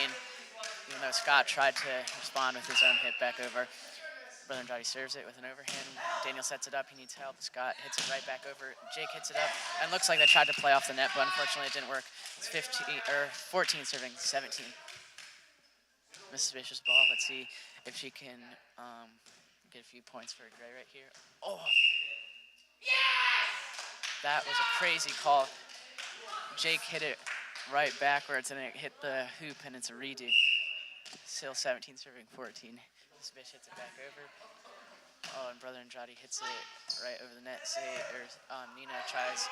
B: even though Scott tried to respond with his own hit back over. Brother Andrade serves it with an overhand. Daniel sets it up. He needs help. Scott hits it right back over. Jake hits it up. And looks like they tried to play off the net, but unfortunately it didn't work. It's 14 serving 17. Mrs. Bishop's ball. Let's see if she can get a few points for Gray right here. Oh! That was a crazy call. Jake hit it right backwards and it hit the hoop and it's a redo. Still 17 serving 14. Mrs. Bishop hits it back over. Oh, and Brother Andrade hits it right over the net. Nina tries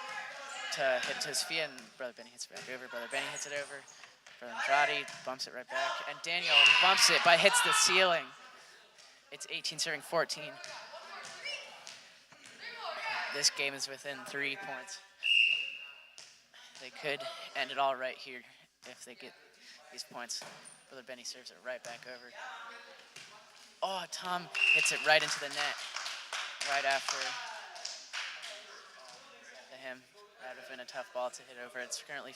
B: to hit to Sophia and Brother Benny hits it back over. Brother Benny hits it over. Brother Andrade bumps it right back. And Daniel bumps it but hits the ceiling. It's 18 serving 14. This game is within 3 points. They could end it all right here if they get these points. Brother Benny serves it right back over. Oh, Tom hits it right into the net right after him. That would have been a tough ball to hit over. It's currently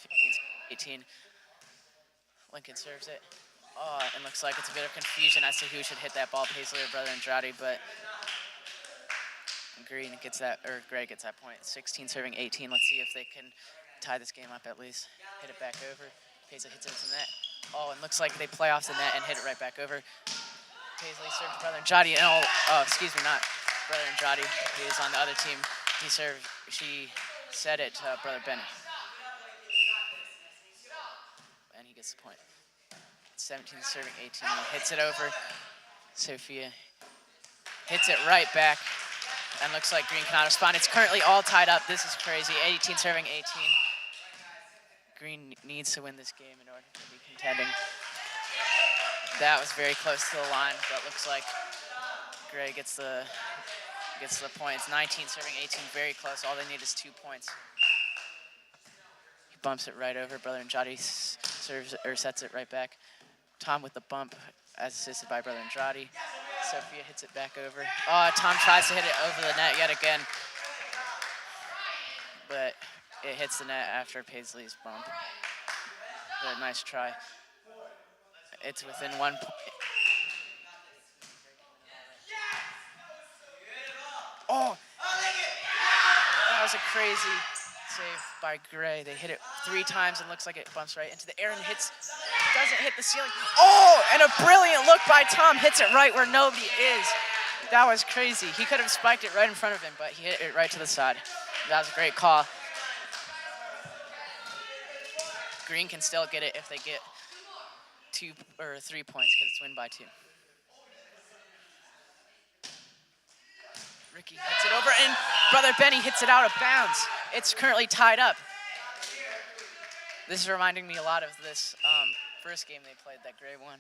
B: 15-18. Lincoln serves it. Oh, it looks like it's a bit of confusion as to who should hit that ball, Paisley or Brother Andrade, but Green gets that, or Gray gets that point. 16 serving 18. Let's see if they can tie this game up at least. Hit it back over. Paisley hits it into the net. Oh, and looks like they play off the net and hit it right back over. Paisley served to Brother Andrade. Excuse me, not Brother Andrade. He is on the other team. She set it to Brother Benny. And he gets the point. 17 serving 18. He hits it over. Sophia hits it right back. And looks like Green cannot respond. It's currently all tied up. This is crazy. 18 serving 18. Green needs to win this game in order to be contending. That was very close to the line, but looks like Gray gets the points. 19 serving 18, very close. All they need is 2 points. He bumps it right over. Brother Andrade serves or sets it right back. Tom with the bump, as assisted by Brother Andrade. Sophia hits it back over. Oh, Tom tries to hit it over the net yet again, but it hits the net after Paisley's bump. But a nice try. It's within 1 point. Oh! That was a crazy save by Gray. They hit it 3 times and looks like it bumps right into the air and doesn't hit the ceiling. Oh! And a brilliant look by Tom. Hits it right where nobody is. That was crazy. He could have spiked it right in front of him, but he hit it right to the side. That was a great call. Green can still get it if they get 2 or 3 points because it's win by 2. Ricky hits it over and Brother Benny hits it out of bounds. It's currently tied up. This is reminding me a lot of this first game they played that Gray won.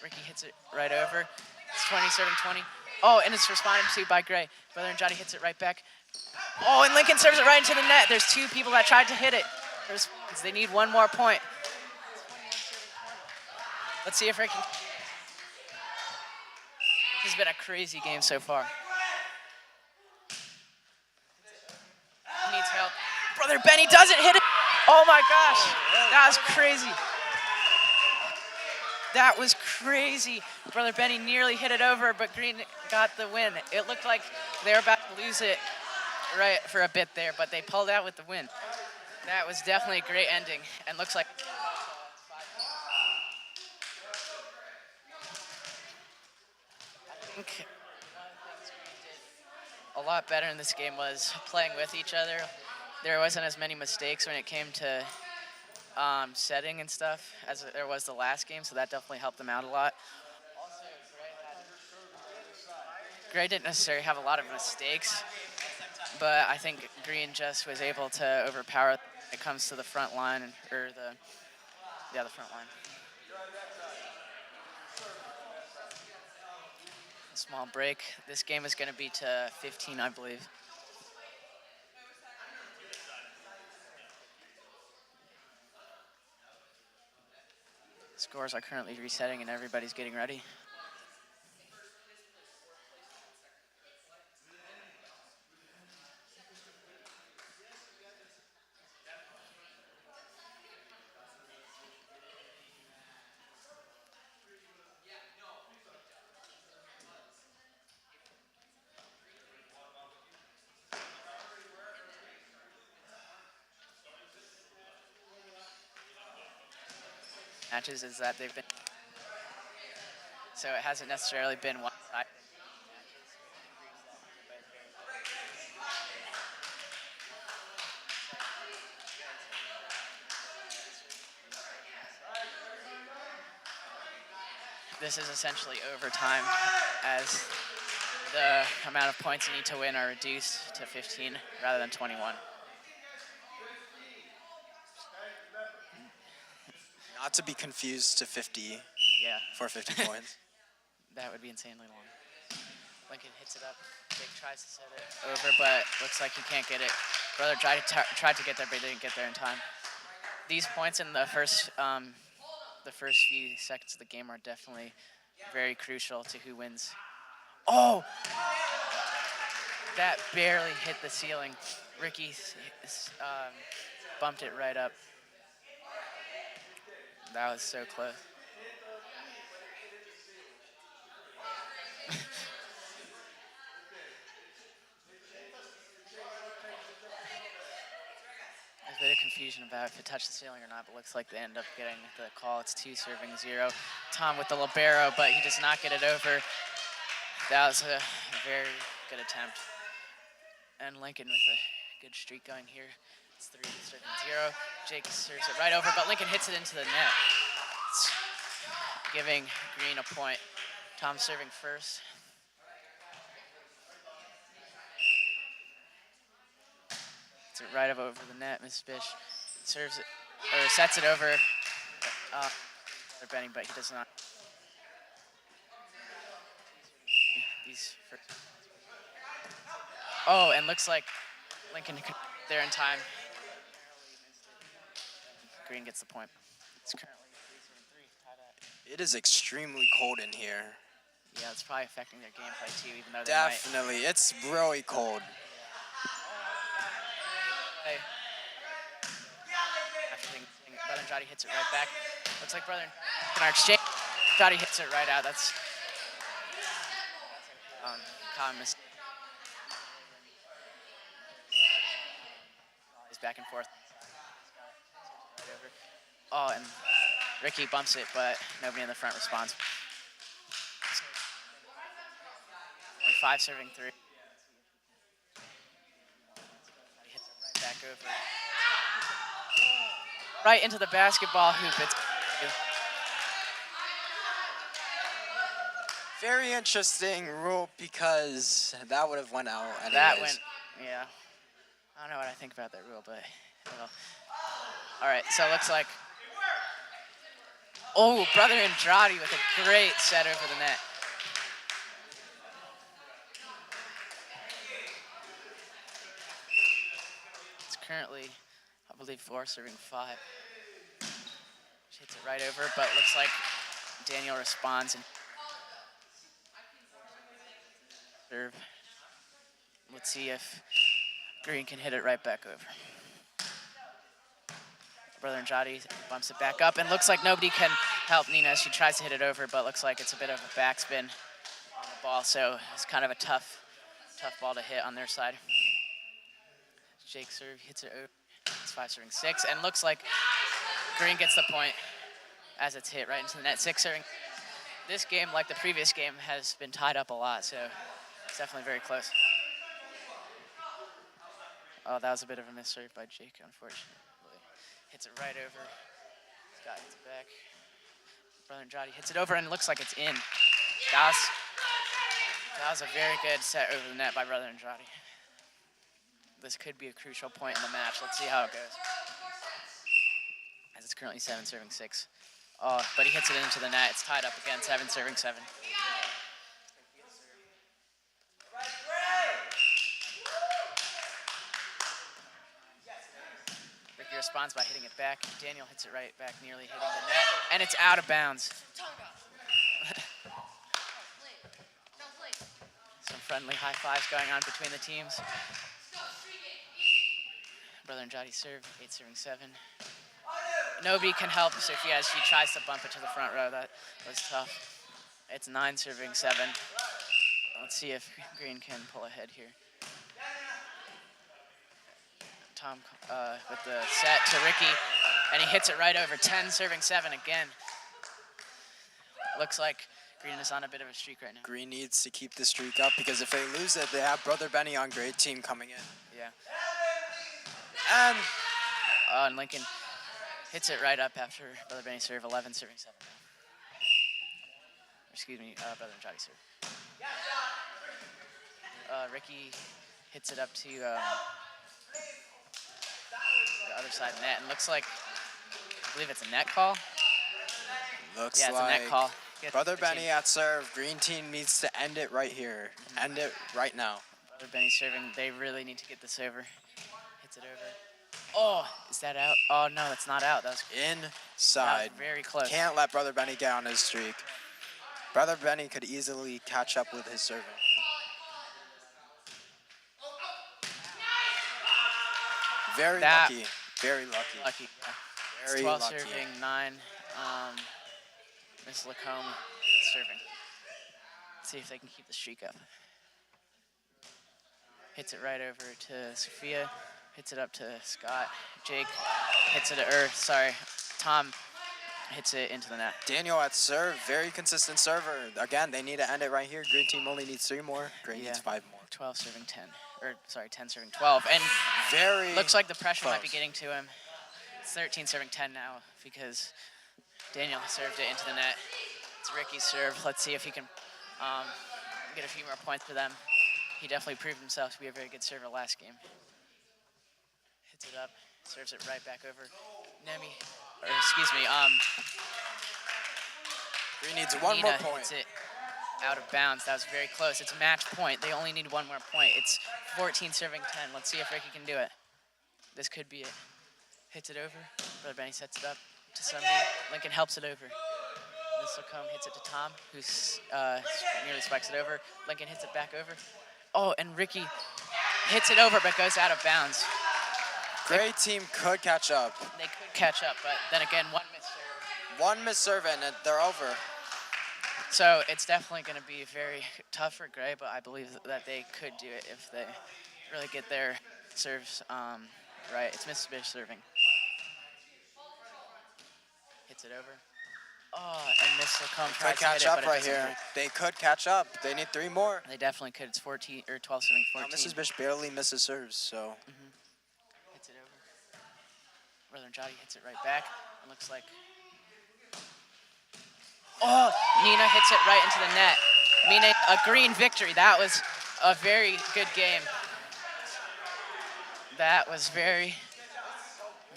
B: Ricky hits it right over. It's 20 serving 20. Oh, and it's responded to by Gray. Brother Andrade hits it right back. Oh, and Lincoln serves it right into the net. There's 2 people that tried to hit it. They need 1 more point. Let's see if Ricky... This has been a crazy game so far. He needs help. Brother Benny doesn't hit it. Oh my gosh, that was crazy. That was crazy. Brother Benny nearly hit it over, but Green got the win. It looked like they were about to lose it right for a bit there, but they pulled out with the win. That was definitely a great ending, and looks like I think a lot better in this game was playing with each other. There wasn't as many mistakes when it came to setting and stuff as there was the last game, so that definitely helped them out a lot. Gray didn't necessarily have a lot of mistakes, but I think Green just was able to overpower when it comes to the front line, or the front line. A small break. This game is going to be to 15, I believe. Scores are currently resetting and everybody's getting ready. Matches is that they've been, so it hasn't necessarily been one side. This is essentially overtime, as the amount of points you need to win are reduced to 15 rather than 21.
A: Not to be confused to 50
B: Yeah,
A: for 50 points.
B: that would be insanely long. Lincoln hits it up. Jake tries to set it over, but looks like he can't get it. Brother tried to get there, but he didn't get there in time. These points in the first few seconds of the game are definitely very crucial to who wins. Oh! That barely hit the ceiling. Ricky bumped it right up. That was so close. There's a bit of confusion about if it touched the ceiling or not, but looks like they end up getting the call. It's 2 serving 0. Tom with the libero, but he does not get it over. That was a very good attempt. And Lincoln with a good streak going here. It's 3 serving 0. Jake serves it right over, but Lincoln hits it into the net. It's giving Green a point. Tom serving first. It's it right over the net. Miss Bish serves it, or sets it over Benny, but he does not. Oh, and looks like Lincoln there in time. Green gets the point. It's currently 3-3.
A: It is extremely cold in here.
B: Yeah, it's probably affecting their gameplay too, even though they
A: Definitely, it's really cold.
B: Brother Andrade hits it right back. Looks like Brother in our exchange. Andrade hits it right out. That's common mistake. He's back and forth. Oh, and Ricky bumps it, but nobody in the front responds. Only 5 serving 3. He hits it right back over. Right into the basketball hoop. It's
A: very interesting rule, because that would have went out anyways.
B: That went, yeah. I don't know what I think about that rule, but well. All right, so it looks like, oh, Brother Andrade with a great set over the net. It's currently, I believe, 4 serving 5. She hits it right over, but looks like Daniel responds and serve. Let's see if Green can hit it right back over. Brother Andrade bumps it back up, and looks like nobody can help Nina. She tries to hit it over, but looks like it's a bit of a backspin on the ball, so it's kind of a tough ball to hit on their side. Jake serve hits it over. It's 5-6, and looks like Green gets the point as it's hit right into the net. 6-0. This game, like the previous game, has been tied up a lot, so it's definitely very close. Oh, that was a bit of a misserve by Jake, unfortunately. Hits it right over. Scott hits it back. Brother Andrade hits it over, and it looks like it's in. That was a very good set over the net by Brother Andrade. This could be a crucial point in the match. Let's see how it goes. As it's currently 7-6. Oh, but he hits it into the net. It's tied up again, 7-7. Ricky responds by hitting it back. Daniel hits it right back, nearly hitting the net, and it's out of bounds. Some friendly high fives going on between the teams. Brother Andrade serve, 8-7. Nobody can help Sophia as she tries to bump it to the front row. That was tough. It's 9-7. Let's see if Green can pull ahead here. Tom with the set to Ricky, and he hits it right over. 10-7 again. Looks like Green is on a bit of a streak right now.
A: Green needs to keep the streak up because if they lose it, they have Brother Benny on grade team coming in.
B: Yeah.
A: And
B: And Lincoln hits it right up after Brother Benny serve, 11-7. Excuse me, Brother Andrade serve. Ricky hits it up to the other side net, and looks like, I believe it's a net call.
A: Looks
B: yeah, it's
A: like
B: a net call.
A: Brother Benny at serve. Green team needs to end it right here. End it right now.
B: Brother Benny serving. They really need to get this over. Hits it over. Oh, is that out? Oh, no, that's not out. That was
A: inside.
B: Very close.
A: Can't let Brother Benny get on his streak. Brother Benny could easily catch up with his serving. Very lucky. Very lucky.
B: Lucky.
A: Very
B: 12
A: lucky.
B: serving, 9. Miss Lacombe serving. Let's see if they can keep the streak up. Hits it right over to Sophia. Hits it up to Scott. Jake hits it, Tom hits it into the net.
A: Daniel at serve, very consistent server. Again, they need to end it right here. Green team only needs 3 more. Green needs 5 more.
B: 12 serving 10. 10 serving 12. And
A: very
B: looks like the pressure
A: close.
B: might be getting to him. It's 13 serving 10 now because Daniel served it into the net. It's Ricky's serve. Let's see if he can get a few more points for them. He definitely proved himself to be a very good server last game. Hits it up, serves it right back over.
A: Green needs one more point.
B: Hits it out of bounds. That was very close. It's a match point. They only need 1 more point. It's 14 serving 10. Let's see if Ricky can do it. This could be it. Hits it over. Brother Benny sets it up to somebody. Lincoln helps it over. Miss Lacombe hits it to Tom, who nearly spikes it over. Lincoln hits it back over. Oh, and Ricky hits it over, but goes out of bounds.
A: Great team could catch up.
B: They could catch up, but then again, one misserve.
A: One misserve and they're over.
B: So it's definitely going to be very tough for Gray, but I believe that they could do it if they really get their serves right. It's Mrs. Bish serving. Hits it over. Oh, and Miss Lacombe tries to
A: catch
B: hit
A: up
B: it, but
A: right here. They could catch up. They need 3 more.
B: They definitely could. It's 12 serving 14.
A: Now, Mrs. Bish barely misses serves, so.
B: Hits it over. Brother Andrade hits it right back. It looks like. Oh, Nina hits it right into the net. Mina, a green victory. That was a very good game. That was very,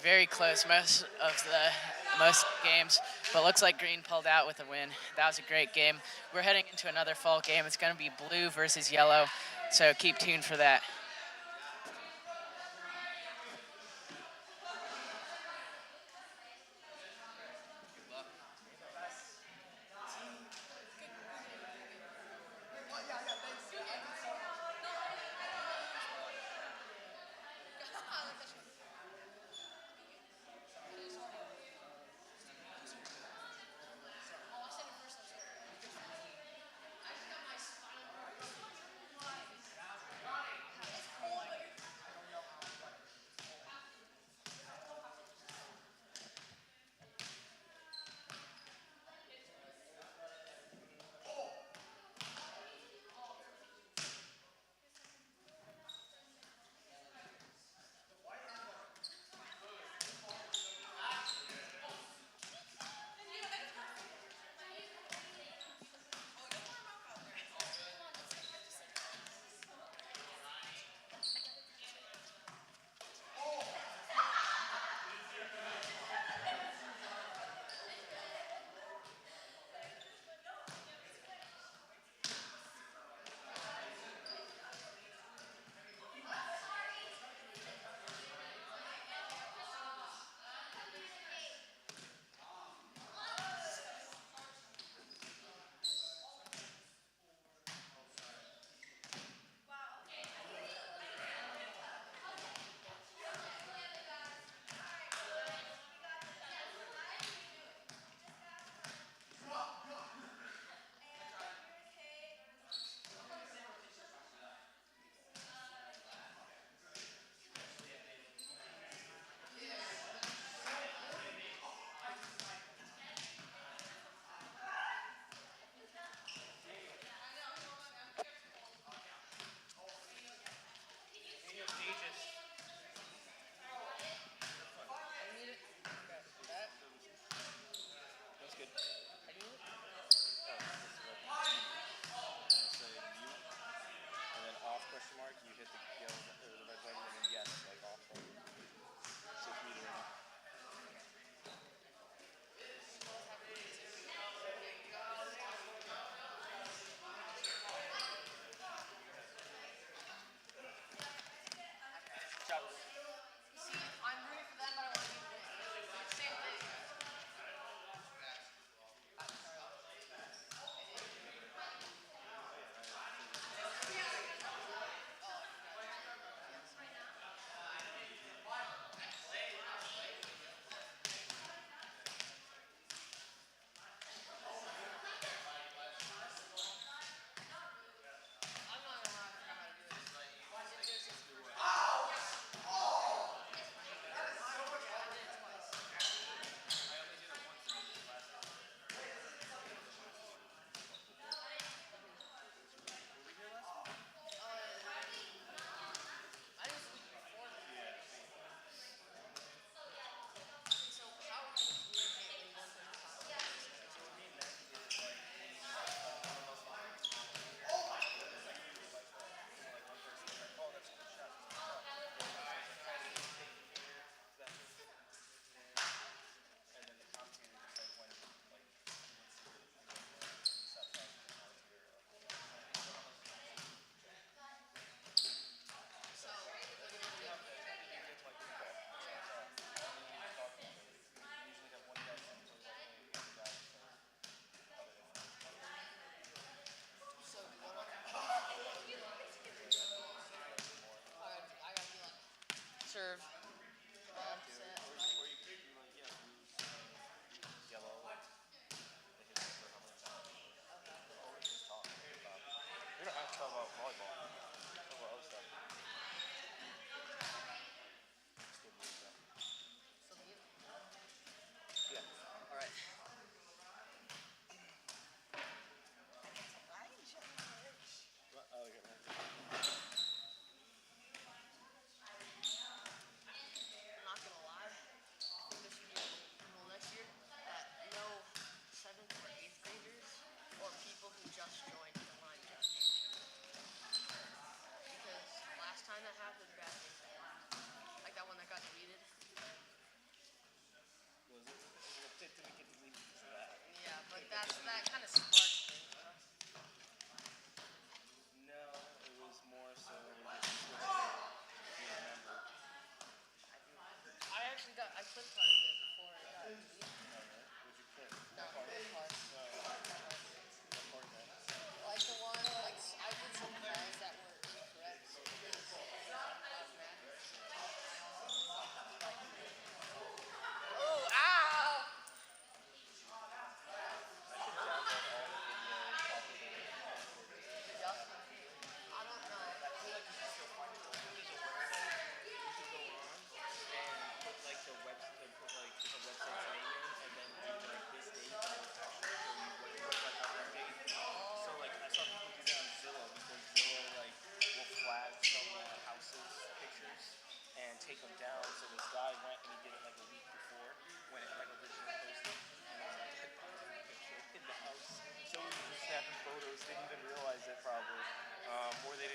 B: very close most games, but looks like green pulled out with a win. That was a great game. We're heading into another fall game. It's going to be blue versus yellow, so keep tuned for that.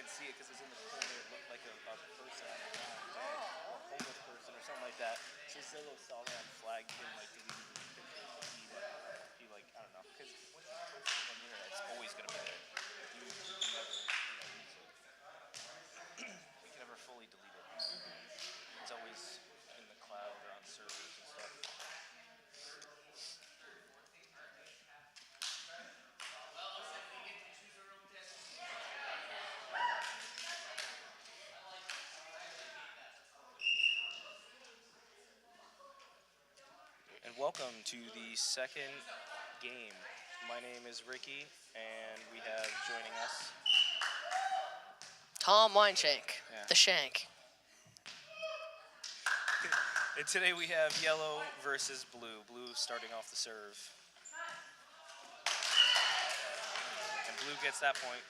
C: couldn't see it because it was in the corner. It looked like a person on the ground, a homeless person or something like that. So Zillow saw that on flag, didn't like delete the picture. He like, I don't know, because once you post something on the internet, it's always gonna be there. You never, use it. You can never fully delete it. It's always in the cloud or on servers and stuff. And welcome to the second game. My name is Ricky, and we have joining us
D: Tom Wineshank,
C: Yeah.
D: the Shank.
C: And today we have yellow versus blue. Blue starting off the serve. And blue gets that point.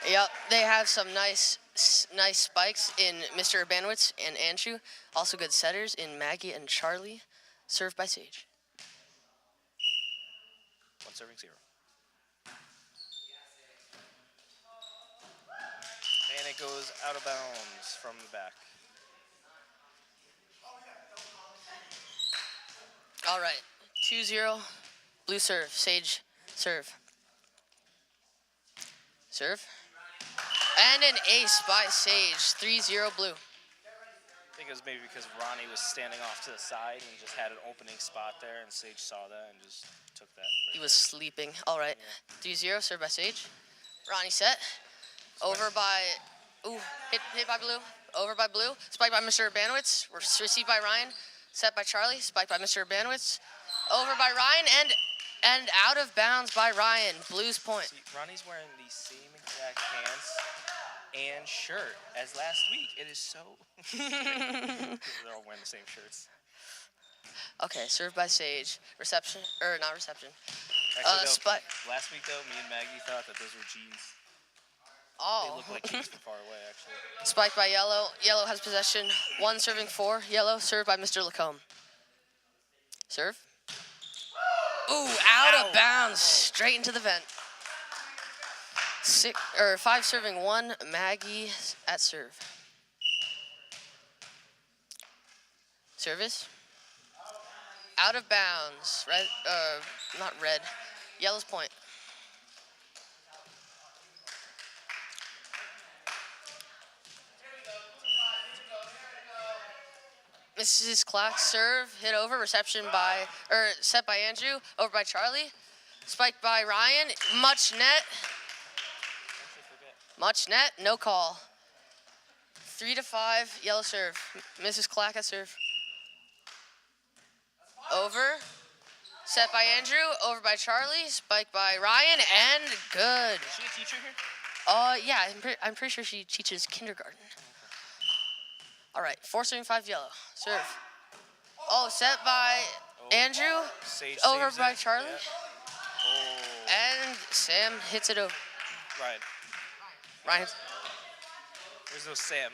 D: Yep, they have some nice spikes in Mr. Urbanowitz and Anshu. Also good setters in Maggie and Charlie. Served by Sage.
C: One serving 0. And it goes out of bounds from the back.
D: All right, 2-0, blue serve. Sage, serve. Serve. And an ace by Sage, 3-0 blue.
C: I think it was maybe because Ronnie was standing off to the side and just had an opening spot there, and Sage saw that and just took that.
D: He was sleeping. All right, 3-0, served by Sage. Ronnie set. Over by, hit by blue. Over by blue. Spike by Mr. Urbanowitz. Received by Ryan. Set by Charlie. Spike by Mr. Urbanowitz. Over by Ryan and out of bounds by Ryan. Blues point.
C: See, Ronnie's wearing the same exact pants and shirt as last week. It is so. They're all wearing the same shirts.
D: Okay, served by Sage. Reception, or not reception.
C: Actually, last week though, me and Maggie thought that those were G's. They
D: Oh.
C: look like G's from far away, actually.
D: Spiked by Yellow. Yellow has possession. 1 serving 4. Yellow served by Mr. Lacombe. Serve. Ooh, out of bounds. Straight into the vent. 5 serving 1. Maggie at serve. Service. Out of bounds. Red. Not red. Yellow's point. Mrs. Clark serve, hit over, set by Andrew, over by Charlie, spiked by Ryan, much net, no call. 3-5, yellow serve. Mrs. Clark at serve. Over, set by Andrew, over by Charlie, spiked by Ryan, and good.
C: Is she a teacher here?
D: Yeah, I'm pretty sure she teaches kindergarten. All right, 4 serving 5 yellow. Serve. Set by Andrew.
C: Sage
D: over
C: saves
D: by
C: it.
D: Charlie.
C: Yeah.
D: And Sam hits it over. Ryan.
C: There's no Sam.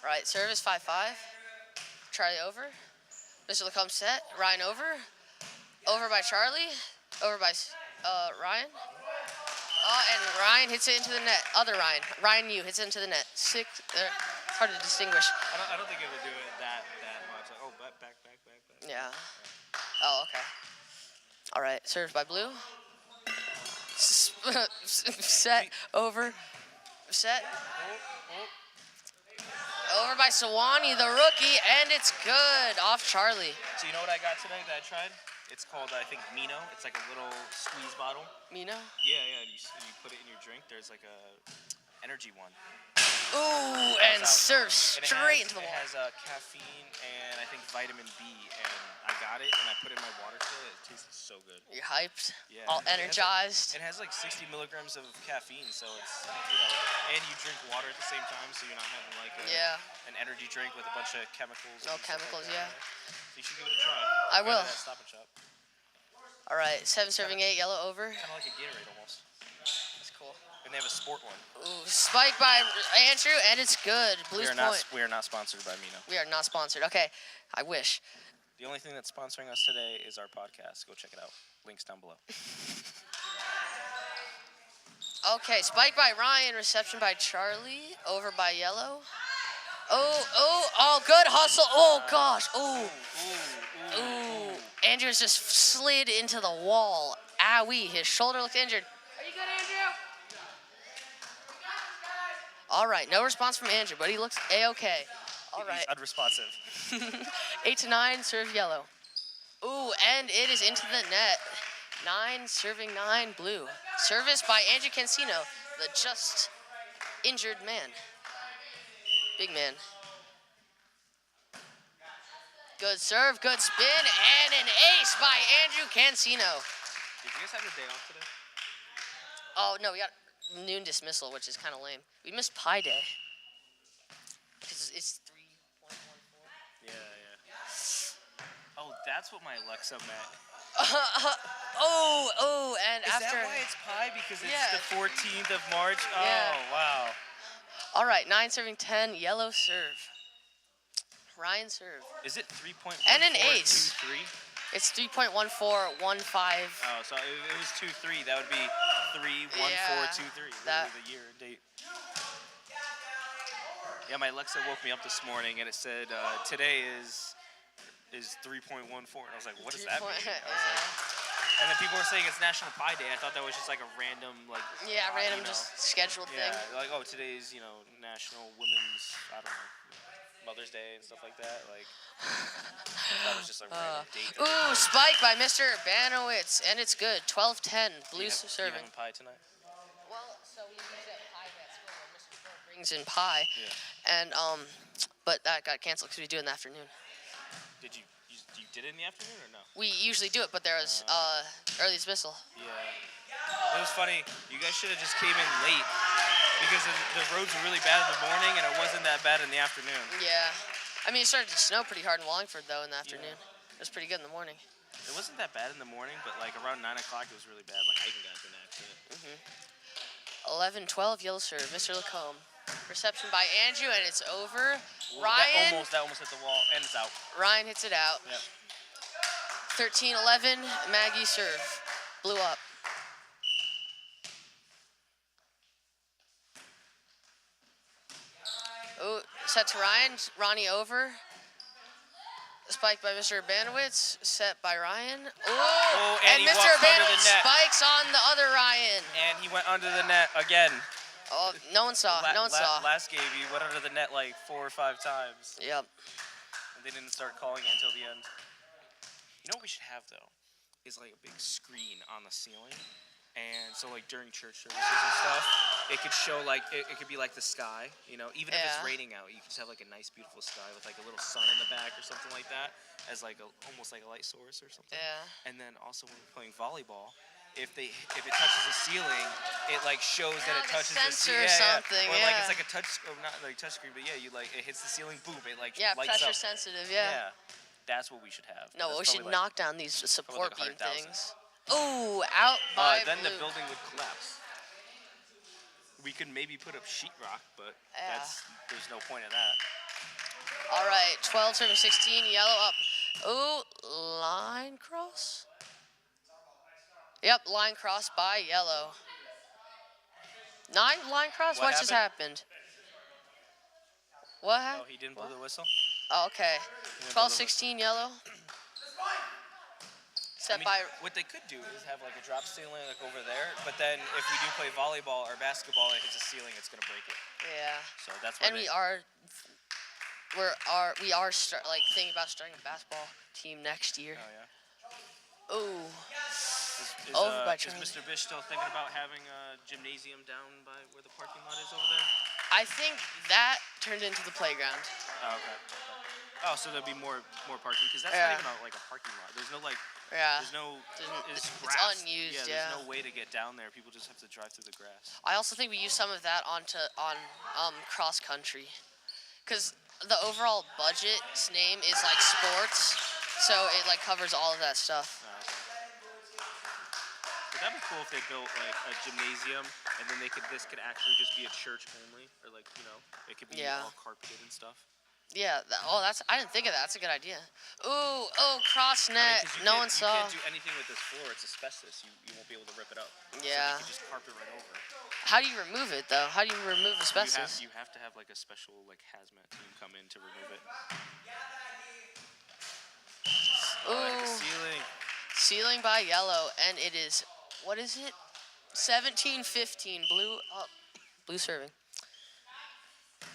D: Right, service 5-5. Charlie over. Mr. Lacombe set. Ryan over. Over by Charlie. Over by Ryan. And Ryan hits it into the net. Other Ryan. Ryan Yu hits it into the net. 6. It's hard to distinguish.
C: I don't think it would do it that much. Like, back.
D: Yeah. Oh, okay. All right. Served by blue. Set. Over. Set. Over by Sawani, the rookie, and it's good. Off Charlie.
C: So you know what I got today that I tried? It's called, I think, Mino. It's like a little squeeze bottle.
D: Mino?
C: Yeah. You put it in your drink. There's like a energy one.
D: Ooh, and serve straight into the wall.
C: It has caffeine and I think vitamin B, and I got it and I put it in my water today. It tasted so good.
D: You're hyped.
C: Yeah.
D: All energized.
C: It has like 60 milligrams of caffeine, so it's and you drink water at the same time, so you're not having like an energy drink with a bunch of chemicals.
D: No chemicals,
C: like
D: yeah.
C: So you should give it a try.
D: I will.
C: At Stop and Shop.
D: All right, 7 serving 8, yellow over.
C: Kind of like a Gatorade almost.
D: That's cool.
C: And they have a sport one.
D: Ooh, spike by Andrew, and it's good. Blues point.
C: We are not sponsored by Mino.
D: We are not sponsored. Okay, I wish.
C: The only thing that's sponsoring us today is our podcast. Go check it out. Links down below.
D: Okay, spike by Ryan, reception by Charlie, over by Yellow. Oh, good hustle. Oh, gosh. Ooh. Andrews just slid into the wall. Owie, his shoulder looked injured. Are you good, Andrew? All right, no response from Andrew, but he looks A-okay. All right.
C: He's unresponsive.
D: 8-9, serve Yellow. Ooh, and it is into the net. 9, serving 9, blue. Service by Andrew Cancino, the just injured man. Big man. Good serve, good spin, and an ace by Andrew Cancino.
C: Did you guys have your day off today?
D: Oh, no, we got noon dismissal, which is kind of lame. We missed Pi Day. Because it's 3.14.
C: Yeah. Oh, that's what my Alexa meant.
D: And
C: Is
D: after...
C: that why it's pi? Because it's
D: Yeah.
C: the 14th of March? Oh,
D: Yeah.
C: wow.
D: All right, 9 serving 10, Yellow serve. Ryan serve.
C: Is it 3.1423?
D: And an ace. It's 3.1415.
C: Oh, so if it was 2-3, that would be 31423.
D: that-
C: The year, date. Yeah, my Alexa woke me up this morning and it said today is 3.14, and I was like, what does that mean? And then people were saying it's National Pie Day. I thought that was just like a random
D: Random
C: you know,
D: just scheduled
C: yeah,
D: thing.
C: like today's National Women's Mother's Day and stuff like that. Like that was just a random date.
D: Ooh, spike by Mr. Banowitz, and it's good. 12-10, Blues
C: You
D: serving.
C: having pie tonight?
D: Well, so we use that pie at school where Mr. Phil brings in pie,
C: Yeah.
D: and but that got canceled because we do it in the afternoon.
C: Did you did it in the afternoon or no?
D: We usually do it, but there was early dismissal.
C: Yeah. It was funny. You guys should have just came in late because the roads were really bad in the morning and it wasn't that bad in the afternoon.
D: Yeah. I mean, it started to snow pretty hard in Wallingford, though, in the afternoon. It was pretty good in the morning.
C: It wasn't that bad in the morning, but like around 9 o'clock it was really bad. Like hiking guys in an accident.
D: 11-12, Yellow serve, Mr. Lacombe. Reception by Andrew, and it's over.
C: Ooh,
D: Ryan.
C: That almost hit the wall, and it's out.
D: Ryan hits it out.
C: Yep.
D: 13-11, Maggie serve. Blew up. Oh, set to Ryan. Ronnie over. Spike by Mr. Banowitz. Set by Ryan.
C: Oh, and he
D: Mr.
C: walks under the
D: Banowitz
C: net.
D: spikes on the other Ryan.
C: And he went under the net again.
D: Oh, no one saw. No one saw.
C: Last game, he went under the net like 4 or 5 times.
D: Yep.
C: And they didn't start calling it until the end. You know what we should have, though? Is like a big screen on the ceiling. And so like during church services and stuff, it could show like, it could be like the sky, even if it's raining out, you could just have like a nice beautiful sky with like a little sun in the back or something like that as like almost like a light source or something.
D: Yeah.
C: And then also when we're playing volleyball, if it touches the ceiling, it like shows that it
D: like a
C: touches the
D: sensor
C: ceiling.
D: or something,
C: Or like it's
D: yeah.
C: like a touch, or not like touch screen, but yeah, it hits the ceiling, boom, it like
D: Yeah,
C: lights
D: pressure
C: up.
D: sensitive, yeah.
C: That's what we should have.
D: No,
C: That's
D: we should
C: probably,
D: knock down these support
C: like
D: beam
C: 100,000.
D: things. Ooh, out by
C: then the
D: Blue.
C: building would collapse. We could maybe put up sheetrock, but
D: Yeah.
C: there's no point in that.
D: All right, 12 serving 16, Yellow up. Ooh, line cross? Yep, line cross by Yellow. 9 line cross?
C: What
D: What just happened? What
C: Oh,
D: happened?
C: he didn't blow the whistle?
D: Oh, okay.
C: didn't
D: 12-16, Yellow. Set by...
C: What they could do is have like a drop ceiling like over there, but then if we do play volleyball or basketball and it hits a ceiling, it's gonna break it.
D: Yeah.
C: So that's why
D: And we are thinking about starting a basketball team next year.
C: Oh yeah.
D: Ooh.
C: Is
D: Over by Charlie.
C: Mr. Bish still thinking about having a gymnasium down by where the parking lot is over there?
D: I think that turned into the playground.
C: Oh, okay. Oh, so there'll be more parking because that's
D: Yeah.
C: not even like a parking lot. There's no like.
D: Yeah.
C: There's no. It's
D: It's
C: grass.
D: unused,
C: There's
D: yeah.
C: no way to get down there. People just have to drive through the grass.
D: I also think we use some of that on cross country, because the overall budget's name is like sports, so it like covers all of that stuff.
C: Oh, okay. But that'd be cool if they built like a gymnasium, and then this could actually just be a church only, or like it could be
D: Yeah.
C: all carpeted and stuff.
D: Yeah. I didn't think of that. That's a good idea. Ooh, oh, cross
C: I mean,
D: net.
C: 'cause
D: No one
C: you
D: saw.
C: can't do anything with this floor. It's asbestos. You won't be able to rip it up.
D: Yeah.
C: So you can just carpet right over.
D: How do you remove it though? How do you remove asbestos?
C: You have to have like a special like hazmat team come in to remove it.
D: Ooh,
C: Like the ceiling.
D: ceiling by yellow, and it is, what is it? 17-15. Blue up. Blue serving.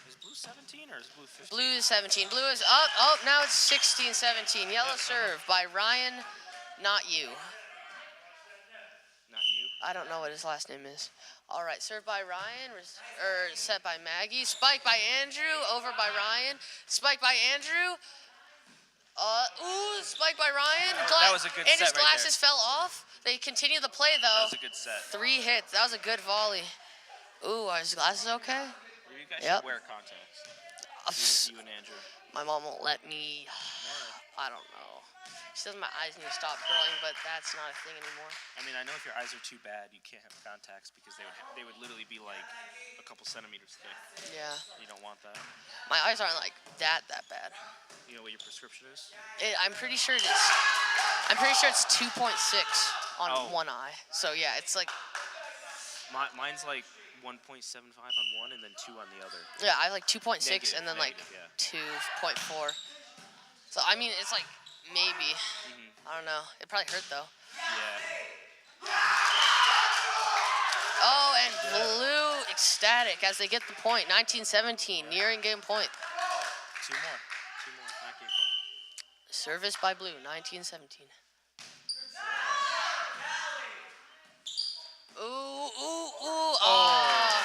C: Is blue 17 or is blue 15?
D: Blue is 17. Blue is up. Oh, now it's 16-17. Yellow serve by Ryan, not you.
C: Not you.
D: I don't know what his last name is. All right, served by Ryan, set by Maggie. Spike by Andrew, over by Ryan. Spike by Andrew. Spike by Ryan.
C: That was a good
D: Andrew's
C: set right
D: glasses fell off. They continue the play though.
C: That was a good set.
D: 3 hits. That was a good volley. Ooh, are his glasses okay?
C: You guys
D: Yep.
C: should wear contacts. You and Andrew.
D: My mom won't let me. I don't know. She says my eyes need to stop growing, but that's not a thing anymore.
C: I mean, I know if your eyes are too bad, you can't have contacts because they would literally be like a couple centimeters thick.
D: Yeah.
C: You don't want that.
D: My eyes aren't like that bad.
C: You know what your prescription is?
D: I'm pretty sure it's 2.6 on one eye. So yeah, it's like.
C: Mine's like 1.75 on one and then 2 on the other.
D: Yeah, I like 2.6
C: Negative,
D: and then like
C: yeah.
D: 2.4. So I mean, it's like maybe. I don't know. It probably hurt though.
C: Yeah.
D: Oh, and blue ecstatic as they get the point. 19-17, nearing game point.
C: Two more, not game point.
D: Service by blue, 19-17. Ooh. Oh.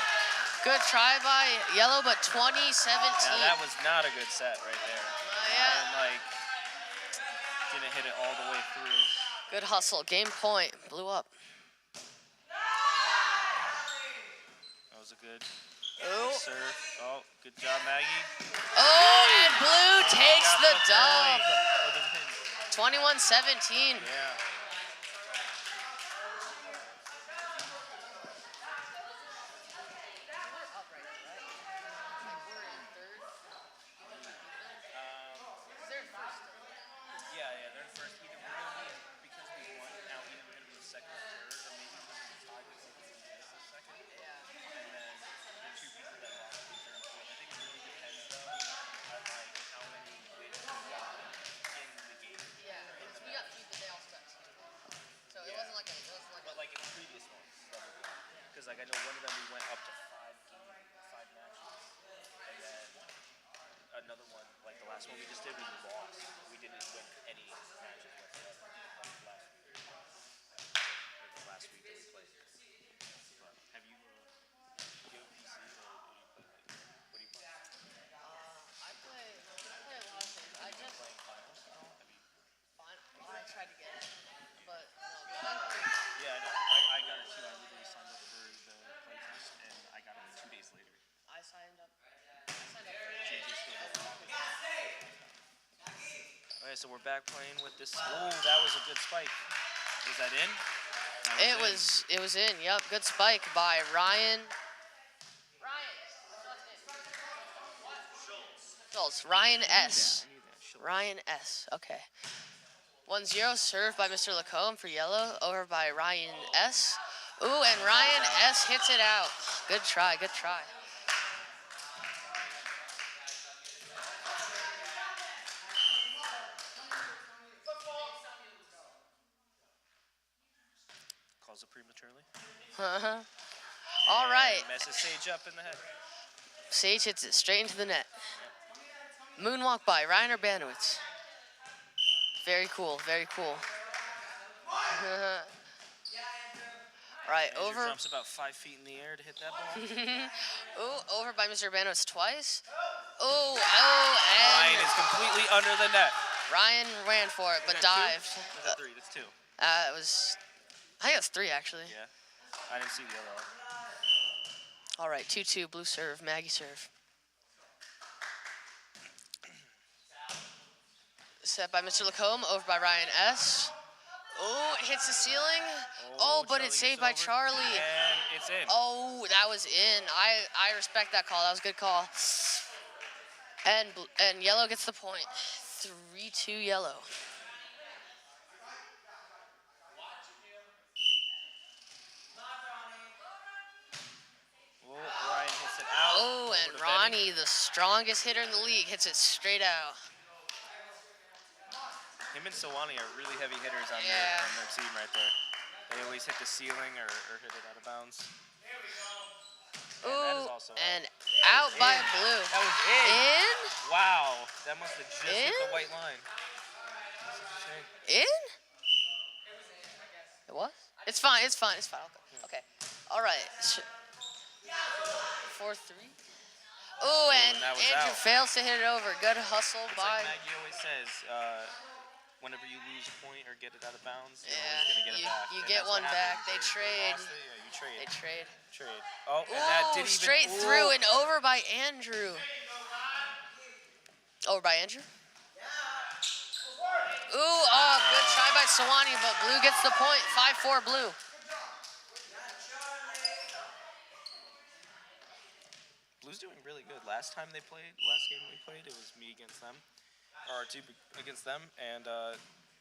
D: Good try by yellow, but 20-17.
C: Yeah, that was not a good set right there.
D: Yeah.
C: And like, didn't hit it all the way through.
D: Good hustle. Game point. Blue up.
C: That was a good
D: Ooh.
C: serve. Oh, good job, Maggie.
D: Oh, and blue takes
C: Got
D: the
C: point
D: dub.
C: for the win.
D: 21-17.
C: Yeah. Yeah, they're in first. Either we're going to be, because we won now, either we're going to be second or third, or maybe we're going to be tied with someone who is the second. Yeah. And then the 2 people that lost will be third and fourth. I think it really depends, though, on like how many wins we got in the game.
D: Yeah, because we got 3, but they also got 2. So it wasn't like a.
C: But like in previous ones, because like I know one of them we went up to 5 matches, and then another one, like the last one we just did, we lost. We didn't win any matches whatsoever last week that we played. But have you, do you have PC or what do you play?
D: I play a lot of things. I just.
C: Playing finals? Have you?
D: I tried to get it, but no.
C: Yeah, I know. I got it too. I literally signed up for the play test, and I got it 2 days later.
D: I signed up.
C: Okay, so we're back playing with this. Oh, that was a good spike. Was that in?
D: It was in. Yep, good spike by Ryan. Schultz. Ryan S.
C: I knew that. Schultz.
D: Ryan S. Okay. 1-0 served by Mr. Lacombe for yellow, over by Ryan S. Ooh, and Ryan S. hits it out. Good try.
C: Calls it prematurely.
D: All right.
C: Messes Sage up in the head.
D: Sage hits it straight into the net. Moonwalk by Ryan Urbanowitz. Very cool. Right,
C: Andrew
D: over.
C: jumps about 5 feet in the air to hit that ball.
D: Ooh, over by Mr. Urbanowitz twice. Oh,
C: Ryan
D: and
C: is completely under the net.
D: Ryan ran for it, but
C: Is that
D: dived.
C: 2? Is that 3? That's 2.
D: I think it was 3 actually.
C: Yeah. I didn't see the other one.
D: All right, 2-2, blue serve, Maggie serve. Set by Mr. Lacombe, over by Ryan S. Oh, it hits the ceiling. Oh, but it's saved by Charlie.
C: And it's in.
D: Oh, that was in. I respect that call. That was a good call. And yellow gets the point. 3-2 yellow.
C: Oh, Ryan hits it out.
D: Oh, and
C: Over to Benny.
D: Ronnie, the strongest hitter in the league, hits it straight out.
C: Him and Sawani are really heavy hitters on,
D: Yeah.
C: their team right there. They always hit the ceiling or hit it out of bounds. And that is
D: Ooh,
C: also
D: and out by blue.
C: That was in.
D: In?
C: Wow, that must have just hit
D: In?
C: the white line.
D: In? It was? It's fine. It's fine. It's fine. Okay. All right. 4-3. Oh, and
C: that was
D: Andrew
C: out.
D: fails to hit it over. Good hustle
C: It's
D: by.
C: like Maggie always says, whenever you lose a point or get it out of bounds, you're
D: Yeah,
C: always going to get it back.
D: you
C: And
D: get
C: that's what
D: one back.
C: happened.
D: They trade.
C: lost it, yeah, you trade.
D: They trade.
C: Trade. Oh, and that
D: Ooh,
C: didn't even.
D: straight through and over by Andrew. Over by Andrew. Ooh, good try by Sawani, but blue gets the point. 5-4 blue.
C: Blue's doing really good. Last game we played, it was me against them, or our team against them, and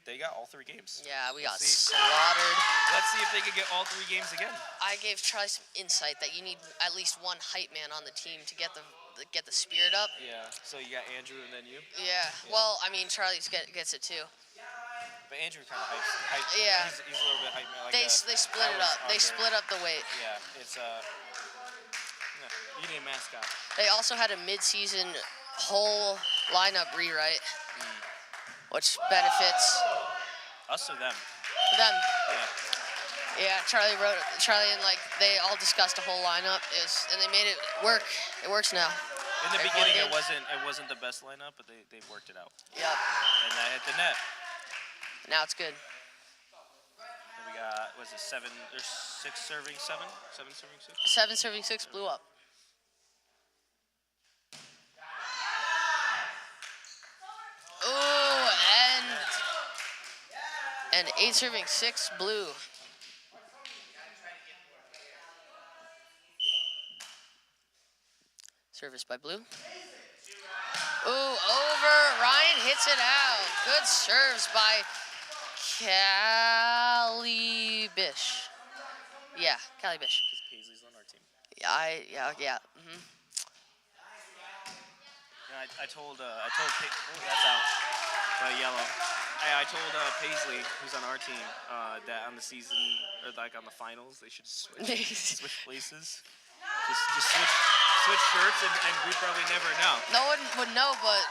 C: they got all 3 games.
D: Yeah, we got
C: Let's see.
D: slaughtered.
C: Let's see if they can get all 3 games again.
D: I gave Charlie some insight that you need at least one hype man on the team to get the spirit up.
C: Yeah. So you got Andrew and then you.
D: Yeah. Well, I mean, Charlie gets it too.
C: But Andrew kind of hypes.
D: Yeah.
C: He's a little bit hype man. Like
D: They split it up. They split up the weight.
C: Yeah. It's you need a mascot.
D: They also had a mid-season whole lineup rewrite, which benefits
C: Us or them?
D: them.
C: Yeah.
D: Yeah, Charlie and like they all discussed a whole lineup and they made it work. It works now.
C: In the
D: Everyone
C: beginning,
D: did.
C: it wasn't the best lineup, but they worked it out.
D: Yep.
C: And that hit the net.
D: Now it's good.
C: And we got was it 7? There's 6 serving 7. 7 serving 6.
D: 7 serving 6 blew up. Ooh, and 8 serving 6 blue. Service by blue. Ooh, over. Ryan hits it out. Good serves by Calibish. Yeah, Calibish.
C: Because Paisley's on our team.
D: Yeah.
C: Yeah, I told that's out. Yellow. I told Paisley, who's on our team, that on the season or like on the finals, they should switch places. Just switch shirts, and we probably never know.
D: No one would know, but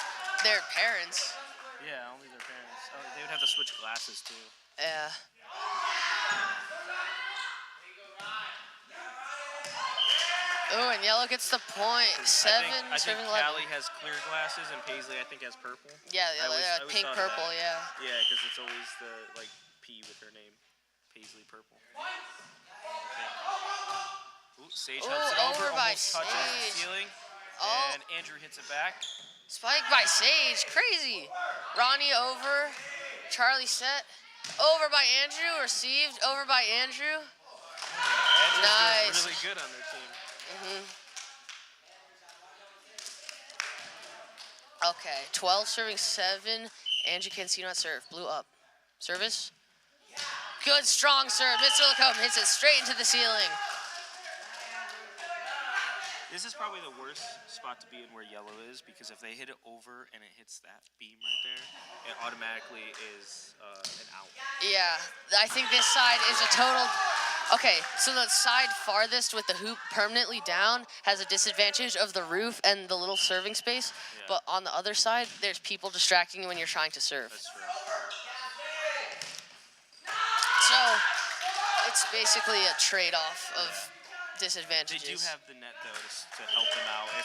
D: their parents.
C: Yeah, only their parents. Oh, they would have to switch glasses too.
D: Yeah. Oh, and yellow gets the point. 7
C: I think
D: serving 11.
C: Callie has clear glasses, and Paisley I think has purple.
D: Yeah,
C: I always
D: pink,
C: thought of
D: purple,
C: that.
D: yeah.
C: Yeah, because it's always the like P with her name, Paisley purple. Okay. Ooh, Sage helps it over,
D: over by
C: almost touches the
D: Sage.
C: ceiling,
D: Oh.
C: and Andrew hits it back.
D: Spike by Sage, crazy. Ronnie over, Charlie set, over by Andrew, received, over by Andrew.
C: Andrew's
D: Nice.
C: doing really good on their team.
D: Okay, 12 serving 7. Angie Cancino at serve, blue up. Service. Good strong serve. Mr. Lacombe hits it straight into the ceiling.
C: This is probably the worst spot to be in where yellow is, because if they hit it over and it hits that beam right there, it automatically is an out.
D: Yeah, I think this side is a total. Okay, so the side farthest with the hoop permanently down has a disadvantage of the roof and the little serving space, but on the other side, there's people distracting you when you're trying to serve.
C: That's true.
D: So it's basically a trade-off of disadvantages.
C: They do have the net though to help them out. If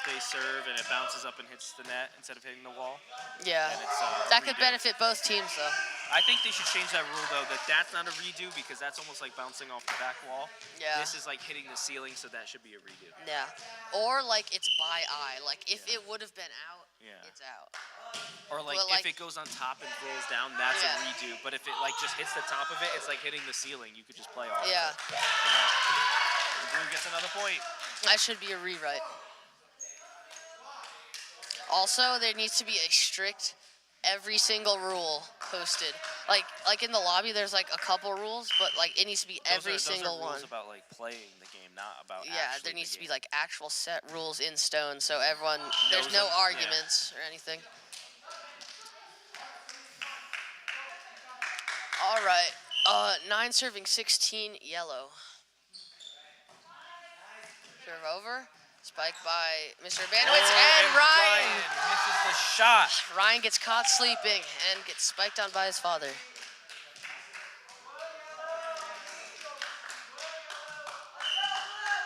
C: they serve and it bounces up and hits the net instead of hitting the wall.
D: Yeah,
C: then it's,
D: that could
C: redo.
D: benefit both teams though.
C: I think they should change that rule though, that's not a redo, because that's almost like bouncing off the back wall.
D: Yeah.
C: This is like hitting the ceiling, so that should be a redo.
D: Yeah, or like it's by eye. Like if it would have been out, it's out.
C: Or like,
D: Well, like-
C: if it goes on top and rolls down, that's
D: Yeah.
C: a redo. But if it like just hits the top of it, it's like hitting the ceiling. You could just play off.
D: Yeah,
C: It, you know? The blue gets another point.
D: that should be a rewrite. Also, there needs to be a strict every single rule posted. Like in the lobby, there's like a couple rules, but like it needs to be every single
C: those are rules
D: one.
C: about like playing the game, not about
D: Yeah,
C: actually
D: there needs
C: the
D: to be
C: game.
D: like actual set rules in stone, so everyone there's
C: Knows
D: no
C: them, yeah.
D: arguments or anything. All right, 9 serving 16 yellow. Serve over, spike by Mr. Banowitz and Ryan.
C: misses the shot.
D: Ryan gets caught sleeping and gets spiked on by his father.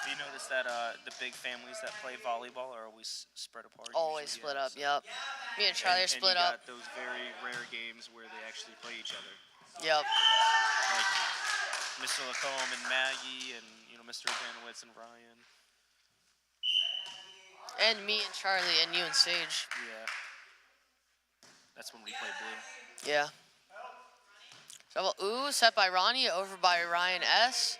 C: Do you notice that the big families that play volleyball are always spread apart?
D: Always
C: usually?
D: split
C: Yeah,
D: up,
C: so-
D: yep. Me and Charlie are
C: and
D: split
C: you
D: up.
C: got those very rare games where they actually play each other,
D: Yep.
C: like Mr. Lacombe and Maggie, and Mr. Banowitz and Ryan.
D: And me and Charlie and you and Sage.
C: Yeah, that's when we play blue.
D: Yeah. Double ooh, set by Ronnie, over by Ryan S.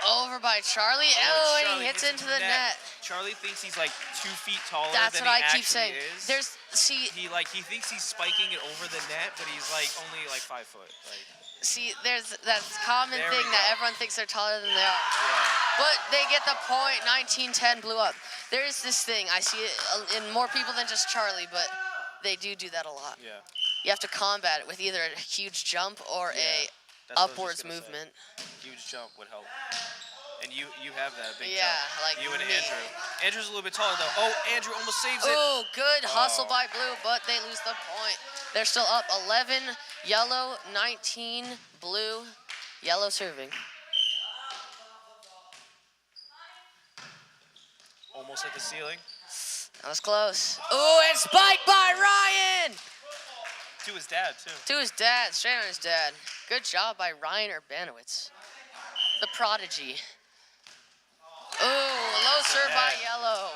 D: Over by Charlie. Oh, and
C: Charlie
D: he hits into the net.
C: Charlie thinks he's like 2 feet taller
D: That's
C: than
D: what
C: he
D: I keep
C: actually
D: saying.
C: is. He thinks he's spiking it over the net, but he's like only like 5 foot. Like,
D: there's that common
C: There
D: thing
C: we
D: that
C: go.
D: everyone thinks they're taller than they are.
C: yeah.
D: But they get the point. 19-10 blew up. There's this thing. I see it in more people than just Charlie, but they do that a lot.
C: Yeah.
D: You have to combat it with either a huge jump or
C: Yeah,
D: a
C: that's what I was
D: upwards
C: just gonna say.
D: movement.
C: Huge jump would help. And you have that big
D: Yeah,
C: jump.
D: like
C: you and
D: me.
C: Andrew. Andrew's a little bit taller though. Oh, Andrew almost saves it.
D: Oh, good hustle
C: Oh.
D: by Blue, but they lose the point. They're still up 11 yellow, 19 blue. Yellow serving.
C: Almost hit the ceiling.
D: That was close. Oh, and spiked by Ryan!
C: To his dad too.
D: To his dad, straight on his dad. Good job by Ryan Urbanowitz. The prodigy. Ooh, low serve by
C: net.
D: yellow.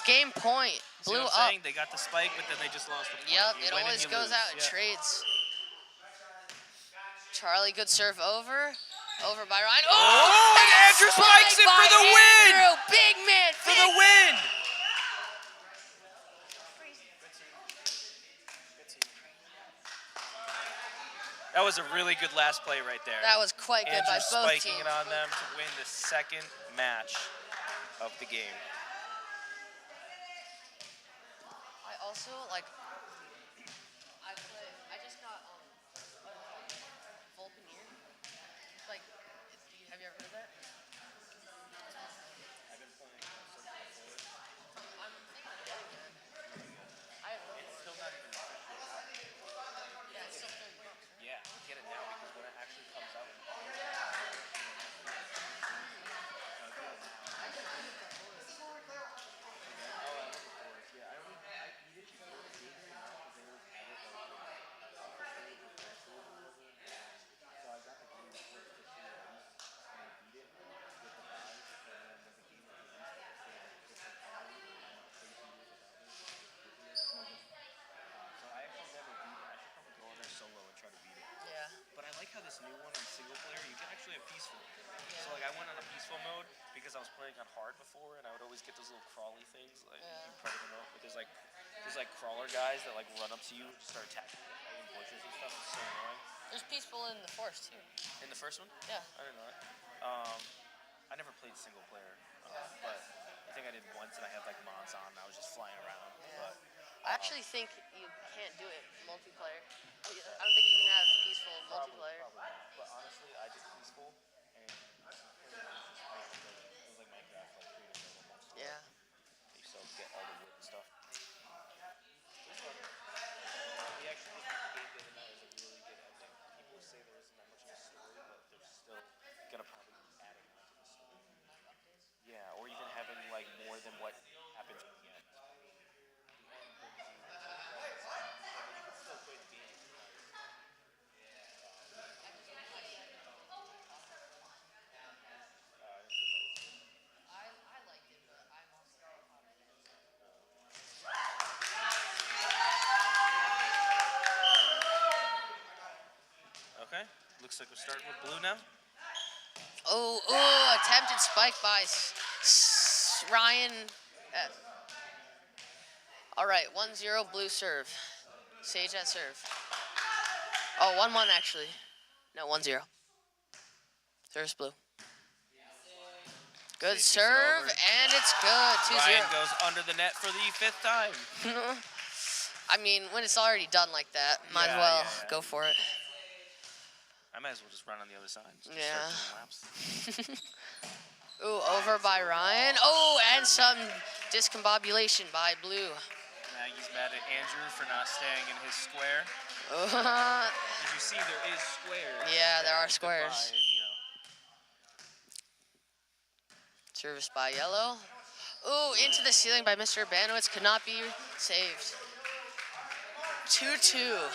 D: Game point.
C: See
D: Blue
C: what I'm
D: up.
C: saying? They got the spike, but then they just lost the point.
D: Yep,
C: You
D: it
C: win and
D: always
C: you
D: goes
C: lose.
D: out in
C: Yeah.
D: trades. Charlie, good serve over. Over by Ryan.
C: Oh, and Andrew spikes it
D: by
C: for the win!
D: Andrew. Big man.
C: For the win! That was a really good last play right there.
D: That was quite good
C: Andrew
D: by both
C: spiking
D: teams.
C: it on them to win the second match of the game.
D: I also like. I just got Vulcaneer. Like, have you ever heard of that?
C: I've been playing
D: I'm thinking of getting that.
C: It's still not even
D: Yeah, it's still $30.
C: Yeah, get it now because when it actually comes out. Solo and try to beat it.
D: Yeah.
C: But I like how this new one on single player, you can actually have peaceful. So like I went on a peaceful mode because I was playing on hard before, and I would always get those little crawly things like you part of them out. But there's like crawler guys that like run up to you and start attacking you in bushes and stuff. It's so annoying.
D: There's peaceful in the forest too.
C: In the first one?
D: Yeah.
C: I didn't know that. I never played single player, but I think I did once, and I had like mods on. And I was just flying around.
D: Yeah.
C: But
D: I actually think you can't do it multiplayer. I don't think you can have peaceful multiplayer.
C: Probably not. But honestly, I did peaceful, and it was like Minecraft, like creative mode almost.
D: Yeah.
C: You still get all the wood and stuff. We actually did the game the other night. It was a really good ending. People say there isn't that much of a story, but they're still gonna probably be adding on to the story. Yeah, or even having like more than what happens in the end. You can still play the game.
D: I liked it, but I'm also
C: Okay, looks like we're starting with blue now.
D: Oh, attempted spike by Ryan. All right, 1-0 blue serve. Sage at serve. Oh, 1-1 actually. No, 1-0. Service blue. Good
C: Sage gets it
D: serve,
C: over.
D: and it's good. 2-0.
C: Ryan goes under the net for the 5th time.
D: I mean, when it's already done like that, might as
C: Yeah,
D: well
C: yeah.
D: go for it.
C: I might as well just run on the other side. Just
D: Yeah.
C: start doing laps.
D: Ooh, over by Ryan. Oh, and some discombobulation by blue.
C: Maggie's mad at Andrew for not staying in his square.
D: Oh,
C: As you see, there is squares.
D: Yeah, there are
C: that
D: squares.
C: divide, you know.
D: service by yellow. Ooh, into the ceiling by Mr. Banowitz. Could not be saved. 2-2.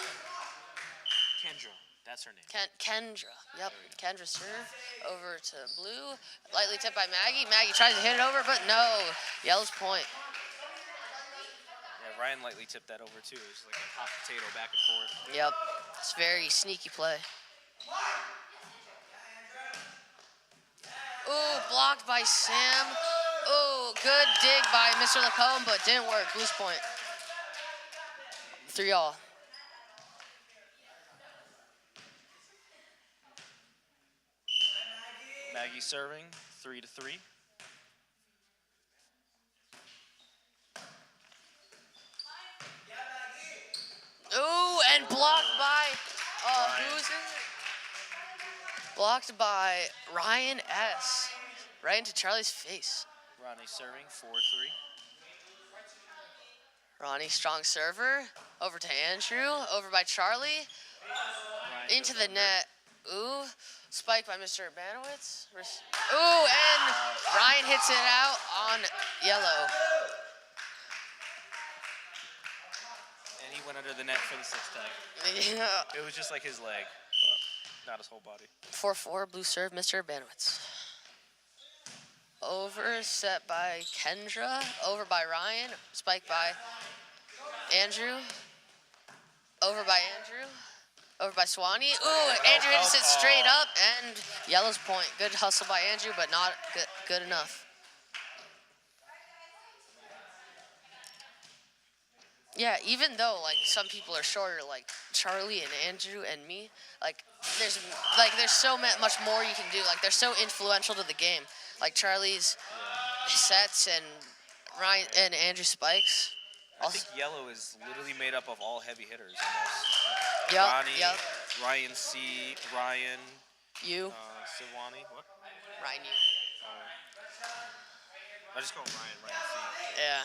C: Kendra, that's her name.
D: Kendra. Yep. Kendra serve over to blue. Lightly tipped by Maggie. Maggie tries to hit it over, but no. Yellow's point.
C: Yeah, Ryan lightly tipped that over too. It was like a hot potato back and forth.
D: Yep. It's very sneaky play. Ooh, blocked by Sam. Ooh, good dig by Mr. Lacombe, but didn't work. Blue's point. 3-all.
C: Maggie serving, 3-3.
D: Ooh, and blocked by,
C: Ryan.
D: who's it? Blocked by Ryan S. Right into Charlie's face.
C: Ronnie serving, 4-3.
D: Ronnie, strong server. Over to Andrew. Over by Charlie.
C: Ryan
D: Into
C: goes
D: the
C: under.
D: net. Ooh, spike by Mr. Banowitz. Ooh, and Ryan hits it out on yellow.
C: And he went under the net for the 6th time.
D: Yeah.
C: It was just like his leg, but not his whole body.
D: 4-4, blue serve, Mr. Banowitz. Over, set by Kendra. Over by Ryan. Spike by Andrew. Over by Andrew. Over by Swanee. Ooh, Andrew hits it straight up, and yellow's point. Good hustle by Andrew, but not good enough. Yeah, even though like some people are shorter, like Charlie and Andrew and me, like there's so much more you can do. Like they're so influential to the game. Like Charlie's sets and Ryan and Andrew spikes.
C: I think yellow is literally made up of all heavy hitters almost.
D: Yep,
C: Ronnie,
D: yep.
C: Ryan C, Ryan,
D: You,
C: Silwani, what?
D: Ryan, you.
C: I just call him Ryan C.
D: Yeah.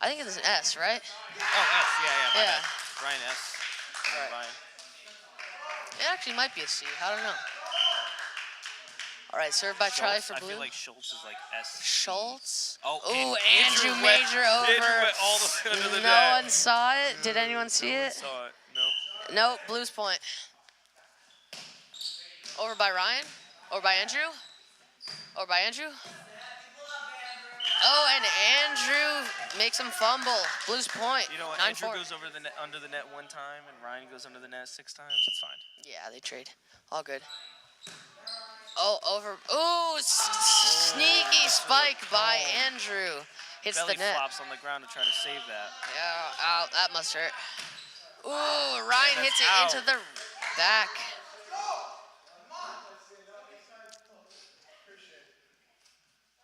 D: I think it's an S, right?
C: Oh, S, yeah, my
D: Yeah.
C: bad. Ryan S. And then
D: Right.
C: Ryan.
D: It actually might be a C. I don't know. All right, served by Charlie
C: Schultz,
D: for blue.
C: I feel like Schultz is like S.
D: Schultz.
C: Oh,
D: Ooh,
C: and
D: Andrew
C: went-
D: Major over.
C: Andrew went all the way under the
D: No
C: net.
D: one saw it. Did anyone see
C: No one
D: it?
C: saw it. Nope.
D: Nope, blue's point. Over by Ryan. Over by Andrew. Over by Andrew. Oh, and Andrew makes him fumble. Blue's point.
C: You know what?
D: 9-4.
C: Andrew goes over the net, under the net 1 time, and Ryan goes under the net 6 times. It's fine.
D: Yeah, they trade. All good. Oh, over. Ooh, sneaky spike by Andrew. Hits
C: Belly
D: the net.
C: flops on the ground to try to save that.
D: Yeah, ow, that must hurt. Ooh, Ryan
C: that's
D: hits it
C: out.
D: into the back.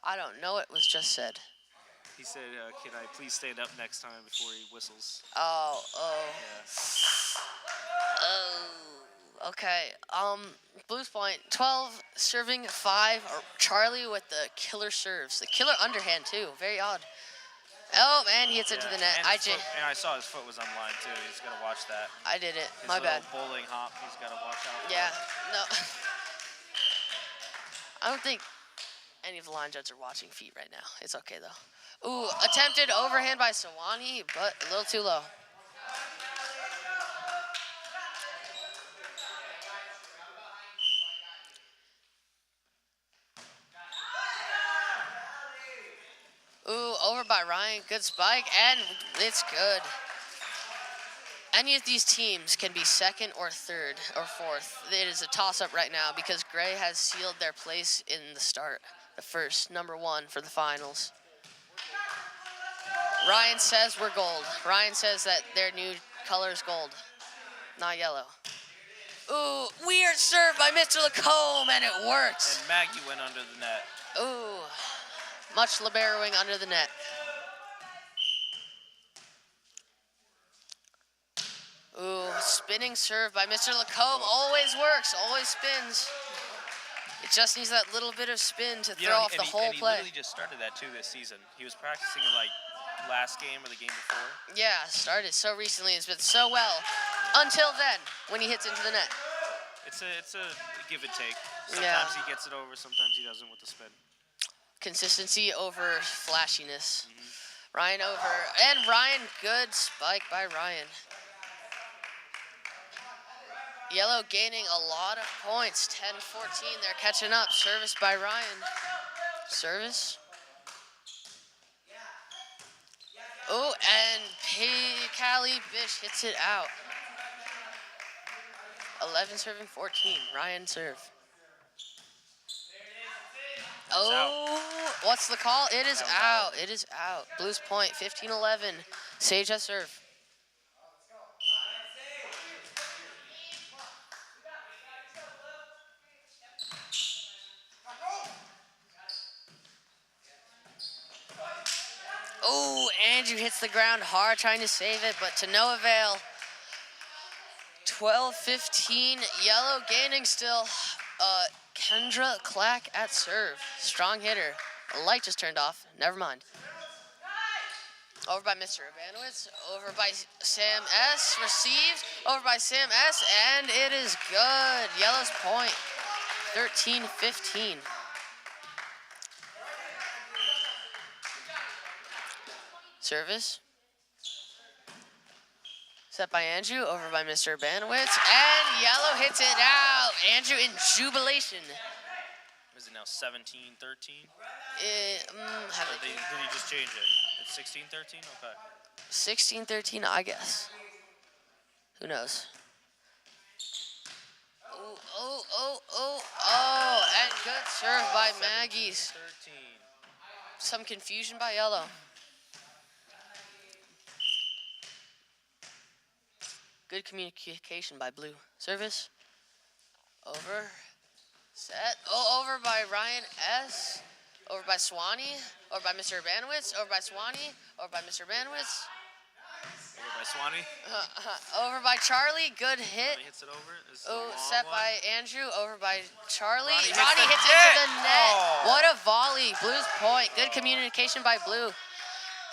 D: I don't know what was just said.
C: He said, can I please stand up next time before he whistles?
D: Oh.
C: Yeah.
D: Oh. Okay. Blues point. 12 serving 5. Charlie with the killer serves. The killer underhand too. Very odd. Oh, and he hits into the net.
C: And I saw his foot was on line too. He's got to watch that.
D: I did it.
C: His
D: My
C: little
D: bad.
C: bowling hop, he's got to watch out for.
D: Yeah. No. I don't think any of the line judges are watching feet right now. It's okay though. Ooh, attempted overhand by Sawani, but a little too low. Ooh, over by Ryan. Good spike, and it's good. Any of these teams can be second or third or fourth. It is a toss-up right now because Gray has sealed their place in the start, the first, number 1 for the finals. Ryan says we're gold. Ryan says that their new color is gold, not yellow. Ooh, weird serve by Mr. Lacombe, and it works.
C: And Maggie went under the net.
D: Ooh, much liberoing under the net. Ooh, spinning serve by Mr. Lacombe. Always works, always spins. It just needs that little bit of spin to throw off the whole
C: He
D: play.
C: literally just started that too this season. He was practicing it like last game or the game before.
D: Yeah, started so recently. It's been so well. Until then, when he hits into the net.
C: It's a give and take. Sometimes
D: Yeah.
C: he gets it over, sometimes he doesn't with the spin.
D: Consistency over flashiness. Ryan over. And Ryan, good spike by Ryan. Yellow gaining a lot of points. 10-14. They're catching up. Service by Ryan. Service. Oh, and Callie Bish hits it out. 11 serving 14. Ryan serve. Oh, what's the call? It is out. It is out. Blues point, 15-11. Sage has serve. Oh, Andrew hits the ground hard trying to save it, but to no avail. 12-15, yellow gaining still. Kendra Clack at serve. Strong hitter. The light just turned off. Never mind. Over by Mr. Abanowitz. Over by Sam S. Received. Over by Sam S. And it is good. Yellow's point. 13-15. Service. Set by Andrew, over by Mr. Abanowitz, and yellow hits it out. Andrew in jubilation.
C: Is it now 17-13? Did he just change it? It's 16-13? Okay.
D: 16-13, I guess. Who knows? Oh, and good serve by Maggie's.
C: 13.
D: Some confusion by yellow. Good communication by blue. Service. Over. Set. Oh, over by Ryan S. Over by Swanee. Over by Mr. Abanowitz. Over by Swanee. Over by Mr. Abanowitz.
C: Over by Swanee.
D: Over by Charlie. Good hit.
C: Ronnie hits it over.
D: Oh, set by Andrew. Over by Charlie.
C: Ronnie
D: Ronnie hits
C: the
D: into
C: net.
D: the net.
C: Oh.
D: What a volley. Blues point. Good communication by blue.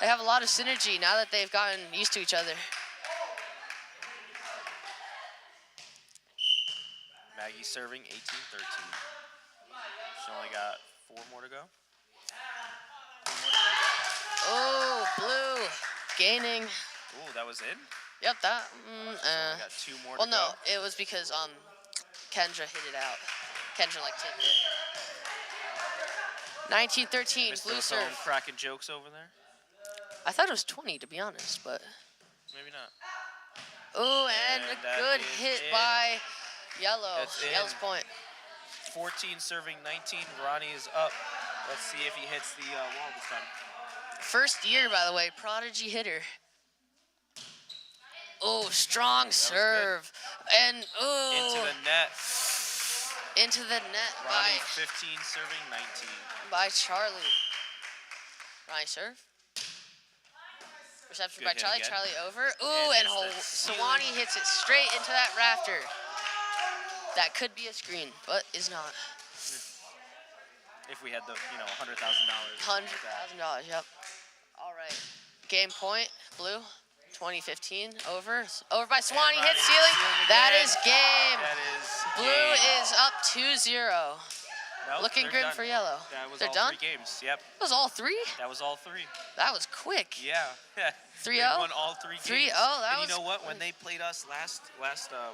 D: They have a lot of synergy now that they've gotten used to each other.
C: Maggie serving 18-13. She only got 4 more to go.
D: Oh, blue gaining.
C: Ooh, that was in?
D: Yep, that.
C: Only got 2 more
D: Well,
C: to
D: no,
C: go.
D: it was because Kendra hit it out. Kendra tipped it. 19-13,
C: Mr.
D: blue
C: Lacombe
D: serve.
C: cracking jokes over there?
D: I thought it was 20 to be honest, but.
C: Maybe not.
D: Oh, and
C: And
D: a
C: that
D: good
C: is
D: hit
C: in.
D: by yellow.
C: That's in.
D: Yellow's point.
C: 14 serving 19. Ronnie is up. Let's see if he hits the wall this time.
D: First year, by the way, prodigy hitter. Oh, strong serve. And
C: Into the net.
D: into the net
C: Ronnie 15 serving 19.
D: by Charlie. Ronnie serve. Reception
C: Good
D: by
C: hit
D: Charlie.
C: again.
D: Charlie over. Ooh, and
C: hits the
D: Swanee hits it straight into that rafter. That could be a screen, but is not.
C: If we had the, $100,000.
D: $100,000, yep. All right. Game point, blue. 2015, over. Over by Swanee, hit ceiling. That is game.
C: That is
D: Blue
C: game.
D: is up 2-0.
C: Nope,
D: Looking
C: they're
D: good
C: done.
D: for yellow.
C: That was
D: They're
C: all
D: done?
C: 3 games. Yep,
D: That was all 3?
C: that was all 3.
D: That was quick.
C: Yeah.
D: 3-0?
C: They won all 3 games.
D: 3-0, that
C: and
D: was
C: you know what? When
D: quick.
C: they played us last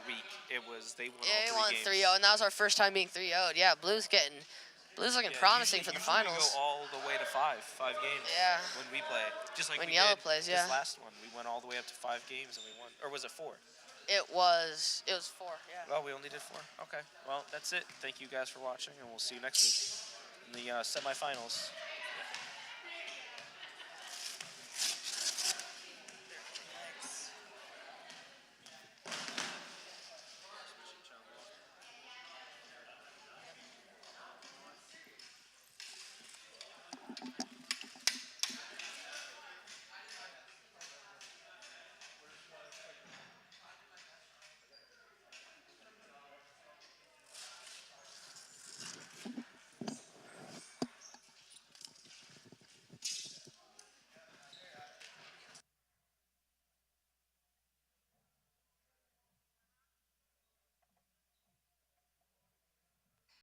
C: week, they won
D: Yeah,
C: all
D: we
C: 3
D: won
C: games.
D: 3-0, and that was our first time being 3-0'd. Yeah, Blue's looking promising for the
C: usually
D: finals.
C: We go all the way to 5 games.
D: Yeah.
C: When we play, just like
D: When
C: we
D: yellow
C: did
D: plays,
C: this
D: yeah.
C: last one, we went all the way up to 5 games and we won, or was it 4?
D: It was 4, yeah.
C: Well, we only did 4. Okay. Well, that's it. Thank you guys for watching, and we'll see you next week in the semifinals.